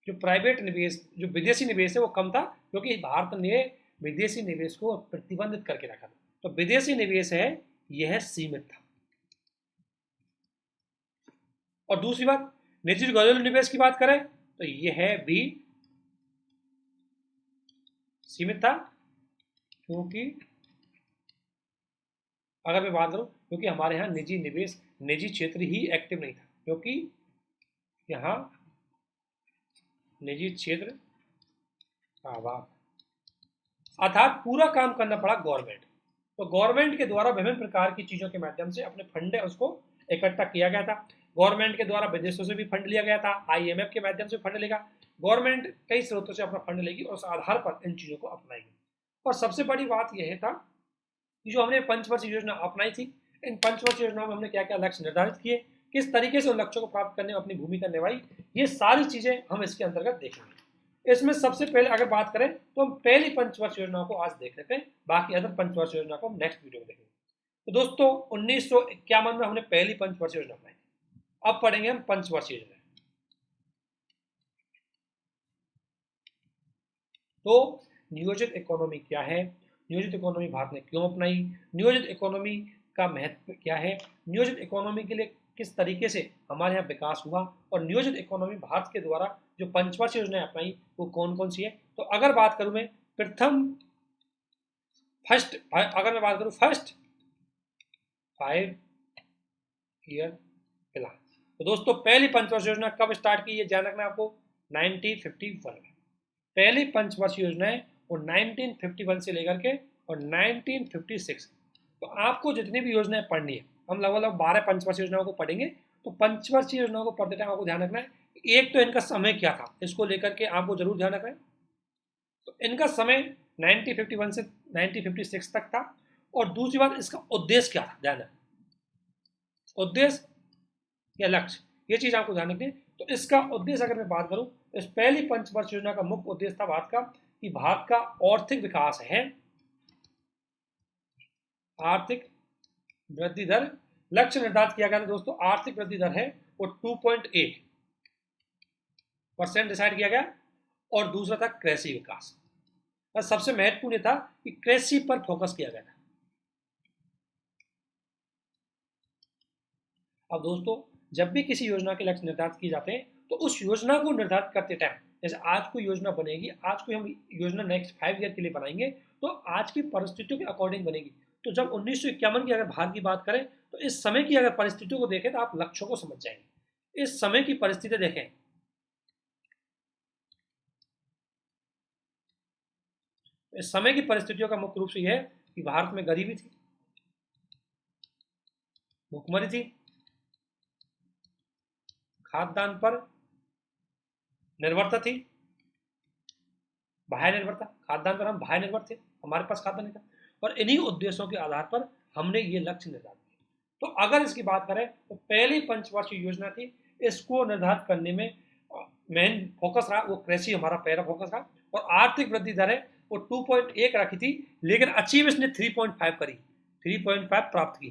जो प्राइवेट निवेश, जो विदेशी निवेश है वो कम था, क्योंकि भारत ने विदेशी निवेश को प्रतिबंधित करके रखा था। तो विदेशी निवेश है यह सीमित था। और दूसरी बात, निजी घरेलू निवेश की बात करें तो यह भी सीमित था, क्योंकि अगर मैं बात करूं क्योंकि हमारे यहाँ निजी निवेश, निजी क्षेत्र ही एक्टिव नहीं था, क्योंकि यहाँ निजी क्षेत्र का अभाव, अर्थात पूरा काम करना पड़ा गवर्नमेंट। तो गवर्नमेंट के द्वारा विभिन्न प्रकार की चीजों के माध्यम से अपने फंड है उसको इकट्ठा किया गया था। गवर्नमेंट के द्वारा विदेशों से भी फंड लिया गया था, IMF के माध्यम से फंड लेगा, गवर्नमेंट कई स्रोतों से अपना फंड लेगी और उस आधार पर इन चीजों को अपनाएगी। और सबसे बड़ी बात यह था कि जो हमने पंचवर्षीय योजना अपनाई थी, इन पंचवर्षीय योजनाओं में हमने क्या क्या लक्ष्य निर्धारित किए, किस तरीके से उन लक्ष्यों को प्राप्त करने में अपनी भूमिका निभाई, ये सारी चीजें हम इसके अंतर्गत देखेंगे। इसमें सबसे पहले अगर बात करें तो हम पहली पंचवर्षीय योजना को आज देख लेते हैं, बाकी अदर पंचवर्षीय योजना को हम नेक्स्ट वीडियो में देखेंगे। तो दोस्तों 1951 में हमने पहली पंचवर्षीय योजना अपनाई, अब पढ़ेंगे हम पंचवर्षीय योजना। तो नियोजित इकोनॉमी क्या है, नियोजित इकोनॉमी भारत ने क्यों अपनाई, नियोजित इकोनॉमी का महत्व क्या है, नियोजित इकोनॉमी के लिए किस तरीके से हमारे यहाँ विकास हुआ, और नियोजित इकोनॉमी भारत के द्वारा जो पंचवर्षीय योजना अपनाई वो कौन कौन सी है। तो अगर बात करूं मैं अगर मैं बात करूं फर्स्ट 5 ईयर प्लान, तो दोस्तों पहली पंचवर्षीय योजना कब स्टार्ट की, ये ध्यान रखना आपको, 1951 में। पहली पंचवर्षीय योजना है वो 1951 से लेकर के और 1956। तो आपको जितनी भी योजनाएं पढ़नी है, हम लगभग 12 पंचवर्षीय योजनाओं को पढ़ेंगे। तो पंचवर्षीय योजनाओं को पढ़ते टाइम आपको ध्यान रखना है, एक तो इनका समय क्या था, इसको लेकर के आपको जरूर ध्यान रखना है। तो इनका समय 1951 से 1956 तक था, और दूसरी बात इसका उद्देश्य क्या था, ध्यान रखना, उद्देश्य या लक्ष्य, ये चीज आपको ध्यान रखनी है। तो इसका उद्देश्य अगर मैं बात करूं, इस पहली पंचवर्षीय योजना का मुख्य उद्देश्य था भारत का कि भारत का आर्थिक विकास है, आर्थिक वृद्धि दर लक्ष्य निर्धारित किया गया था दोस्तों, आर्थिक वृद्धि दर है वो 2.8% डिसाइड किया गया, और दूसरा था कृषि विकास। सबसे महत्वपूर्ण था कि कृषि पर फोकस किया गया था, अब दोस्तों, जब भी किसी योजना के लक्ष्य निर्धारित किए जाते हैं तो उस योजना को निर्धारित करते टाइम, जैसे आज कोई योजना बनेगी, आज कोई हम योजना नेक्स्ट 5 ईयर के लिए बनाएंगे तो आज की परिस्थितियों के अकॉर्डिंग बनेगी। तो जब 1951 की अगर भारत की बात करें तो इस समय की अगर परिस्थितियों को देखें तो आप लक्ष्यों को समझ जाएंगे। इस समय की परिस्थिति देखें, इस समय की परिस्थितियों का मुख्य रूप से यह है कि भारत में गरीबी थी, भूखमरी थी, खाद्यान्न पर निर्भरता थी, बाह्य निर्भरता, खाद्यान्न पर हम बाह्य निर्भर थे, हमारे पास खाद्यान्न नहीं था, और इन्हीं उद्देश्यों के आधार पर हमने ये लक्ष्य निर्धारित किया। तो अगर इसकी बात करें तो पहली पंचवर्षीय योजना थी, इसको निर्धारित करने में मेन फोकस रहा वो कृषि, हमारा पहला फोकस रहा, और आर्थिक वृद्धि दर है वो 2.1 रखी थी, लेकिन अचीव इसने 3.5 करी, 3.5 प्राप्त की।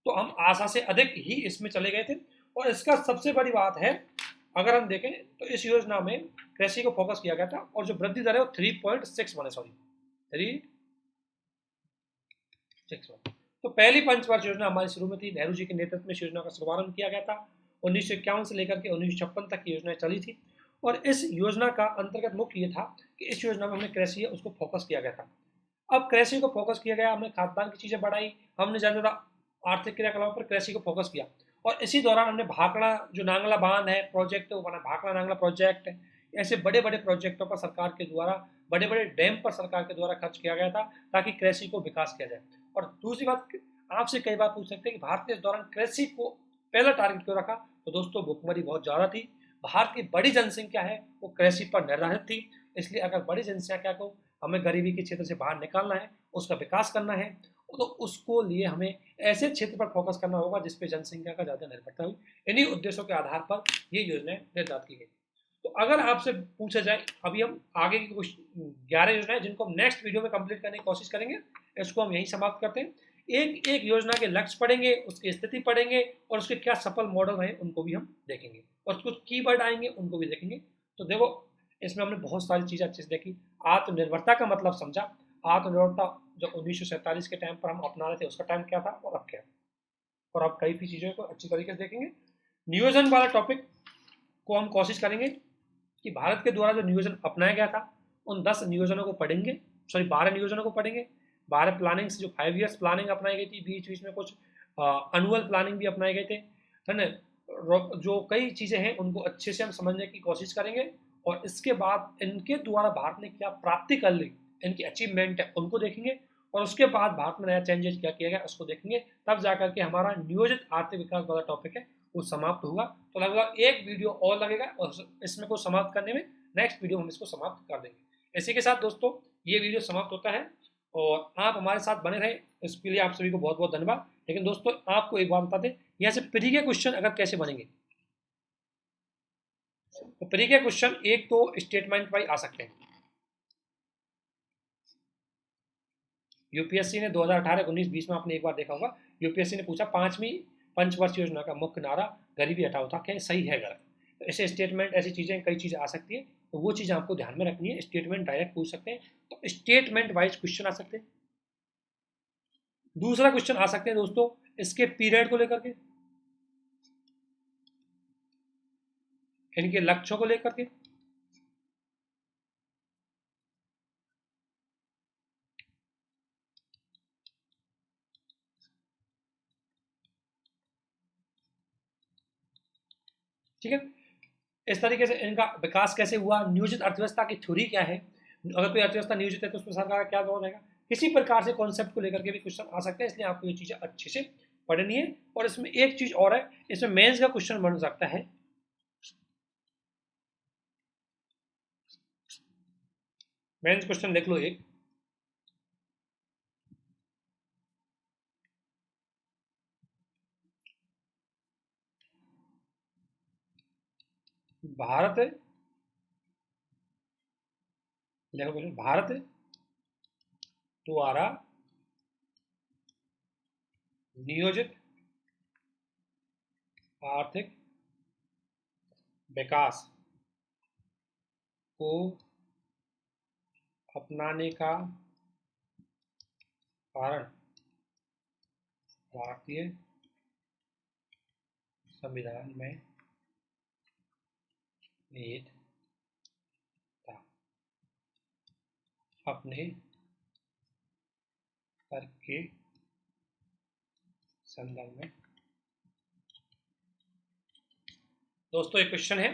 तो हम आशा से अधिक ही इसमें चले गए थे। और इसका सबसे बड़ी बात है, अगर हम देखें तो इस योजना में कृषि को फोकस किया गया था, और जो वृद्धि दर है वो 3.6 बने, सॉरी 3.61। तो पहली पंचवर्ष योजना हमारी शुरू में थी, नेहरू जी के नेतृत्व में इस योजना का शुभारंभ किया गया था। 1951 से लेकर के 1956 तक की योजनाएं चली थी, और इस योजना का अंतर्गत मुख्य ये था कि इस योजना में हमने कृषि है उसको फोकस किया गया था। अब कृषि को फोकस किया गया, हमने खाद्यान्न की चीजें बढ़ाई, हमने ज्यादा आर्थिक क्रियाकलापों पर कृषि को फोकस किया, और इसी दौरान हमने भाखड़ा जो नांगला बांध है प्रोजेक्ट वो बना, भाखड़ा नांगला प्रोजेक्ट है, ऐसे बड़े बड़े प्रोजेक्टों पर सरकार के द्वारा, बड़े बड़े डैम पर सरकार के द्वारा खर्च किया गया था ताकि कृषि को विकास किया जाए। और दूसरी बात, आपसे कई बार पूछ सकते हैं कि भारत ने इस दौरान कृषि को पहला टारगेट क्यों रखा, तो दोस्तों भुखमरी बहुत ज़्यादा थी, भारत की बड़ी जनसंख्या है वो कृषि पर निर्धारित थी, इसलिए अगर बड़ी जनसंख्या को हमें गरीबी के क्षेत्र से बाहर निकालना है, उसका विकास करना है, तो उसको लिए हमें ऐसे क्षेत्र पर फोकस करना होगा जिसपे जनसंख्या का ज़्यादा निर्भरता हुई। इन्हीं उद्देश्यों के आधार पर ये योजनाएं निर्धारित की गई। तो अगर आपसे पूछा जाए, अभी हम आगे की कुछ 11 योजनाएं जिनको हम नेक्स्ट वीडियो में कंप्लीट करने की कोशिश करेंगे, इसको हम यहीं समाप्त करते हैं। एक एक योजना के लक्ष्य पढ़ेंगे, उसकी स्थिति पढ़ेंगे, और उसके क्या सफल मॉडल रहे उनको भी हम देखेंगे, और कुछ कीवर्ड आएंगे उनको भी देखेंगे। तो देखो, इसमें हमने बहुत सारी चीज़ें अच्छे से देखी, आत्मनिर्भरता का मतलब समझा, आत्मनिर्भरता जो 1947 के टाइम पर हम अपना रहे थे उसका टाइम क्या था और अब क्या, और अब कई भी चीज़ों को अच्छी तरीके से देखेंगे। नियोजन वाला टॉपिक को हम कोशिश करेंगे कि भारत के द्वारा जो नियोजन अपनाया गया था उन 10 नियोजनों को पढ़ेंगे, सॉरी 12 नियोजनों को पढ़ेंगे। 12 प्लानिंग से जो 5 ईयर्स प्लानिंग अपनाई गई थी, बीच बीच में कुछ एनुअल प्लानिंग भी अपनाए गए थे, है ना, जो कई चीज़ें हैं उनको अच्छे से हम समझने की कोशिश करेंगे, और इसके बाद इनके द्वारा भारत ने क्या प्राप्ति कर ली, इनकी अचीवमेंट है उनको देखेंगे, और उसके बाद भारत में नया चेंजेस क्या किया गया उसको देखेंगे, तब जाकर के हमारा नियोजित आर्थिक विकास वाला टॉपिक है वो समाप्त हुआ। तो लगभग एक वीडियो और लगेगा और इसमें को समाप्त करने में नेक्स्ट वीडियो हम इसको समाप्त कर देंगे। इसी के साथ दोस्तों ये वीडियो समाप्त होता है, और आप हमारे साथ बने रहे इसके लिए आप सभी को बहुत बहुत धन्यवाद। लेकिन दोस्तों आपको एक बात बता दें, यहाँ से प्री के क्वेश्चन अगर कैसे बनेंगे, तो प्री के क्वेश्चन एक तो स्टेटमेंट वाइज आ सकते हैं। यूपीएससी ने 2018-19-20 में आपने एक बार देखा होगा, यूपीएससी ने पूछा 5वीं पंचवर्ष योजना का मुख्य नारा गरीबी हटाओ था, क्या सही है गलत। तो ऐसे स्टेटमेंट, ऐसी चीज़ें कई चीज़ें आ सकती है, तो वो चीज़ आपको ध्यान में रखनी है। स्टेटमेंट डायरेक्ट पूछ सकते हैं, तो स्टेटमेंट वाइज क्वेश्चन आ सकते हैं। दूसरा क्वेश्चन आ सकते हैं दोस्तों इसके पीरियड को लेकर के, इनके लक्ष्यों को लेकर के, ठीक है। इस तरीके से इनका विकास कैसे हुआ, नियोजित अर्थव्यवस्था की थ्योरी क्या है, अगर कोई अर्थव्यवस्था नियोजित है तो उसमें सरकार का क्या रोल रहेगा, किसी प्रकार से कॉन्सेप्ट को लेकर के भी क्वेश्चन आ सकते हैं, इसलिए आपको ये चीज़ें अच्छे से पढ़नी है। और इसमें एक चीज़ और है, इसमें मेंस का क्वेश्चन बन सकता है, मेंस क्वेश्चन लिख लो एक, भारत देखो, भारत द्वारा नियोजित आर्थिक विकास को अपनाने का कारण भारतीय संविधान में निहित था, अपने तर्क के संदर्भ में। दोस्तों एक क्वेश्चन है,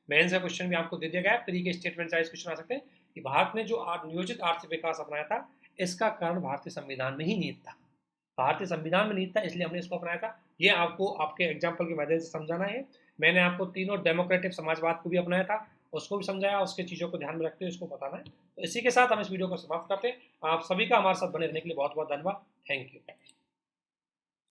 मेंस का क्वेश्चन भी आपको दे दिया गया है, प्री के स्टेटमेंट साइज क्वेश्चन आ सकते हैं कि भारत ने जो नियोजित आर्थिक विकास अपनाया था, इसका कारण भारतीय संविधान में ही निहित था। भारतीय संविधान में निहित था, इसलिए हमने इसको अपनाया था। ये आपको आपके एग्जाम्पल के माध्यम से समझाना है। मैंने आपको तीनों डेमोक्रेटिक समाजवाद को भी अपनाया था, उसको भी समझाया, उसके चीज़ों को ध्यान में रखते हुए इसको बताना है। तो इसी के साथ हम इस वीडियो को समाप्त करते हैं। आप सभी का हमारे साथ बने रहने के लिए बहुत बहुत धन्यवाद। Thank you.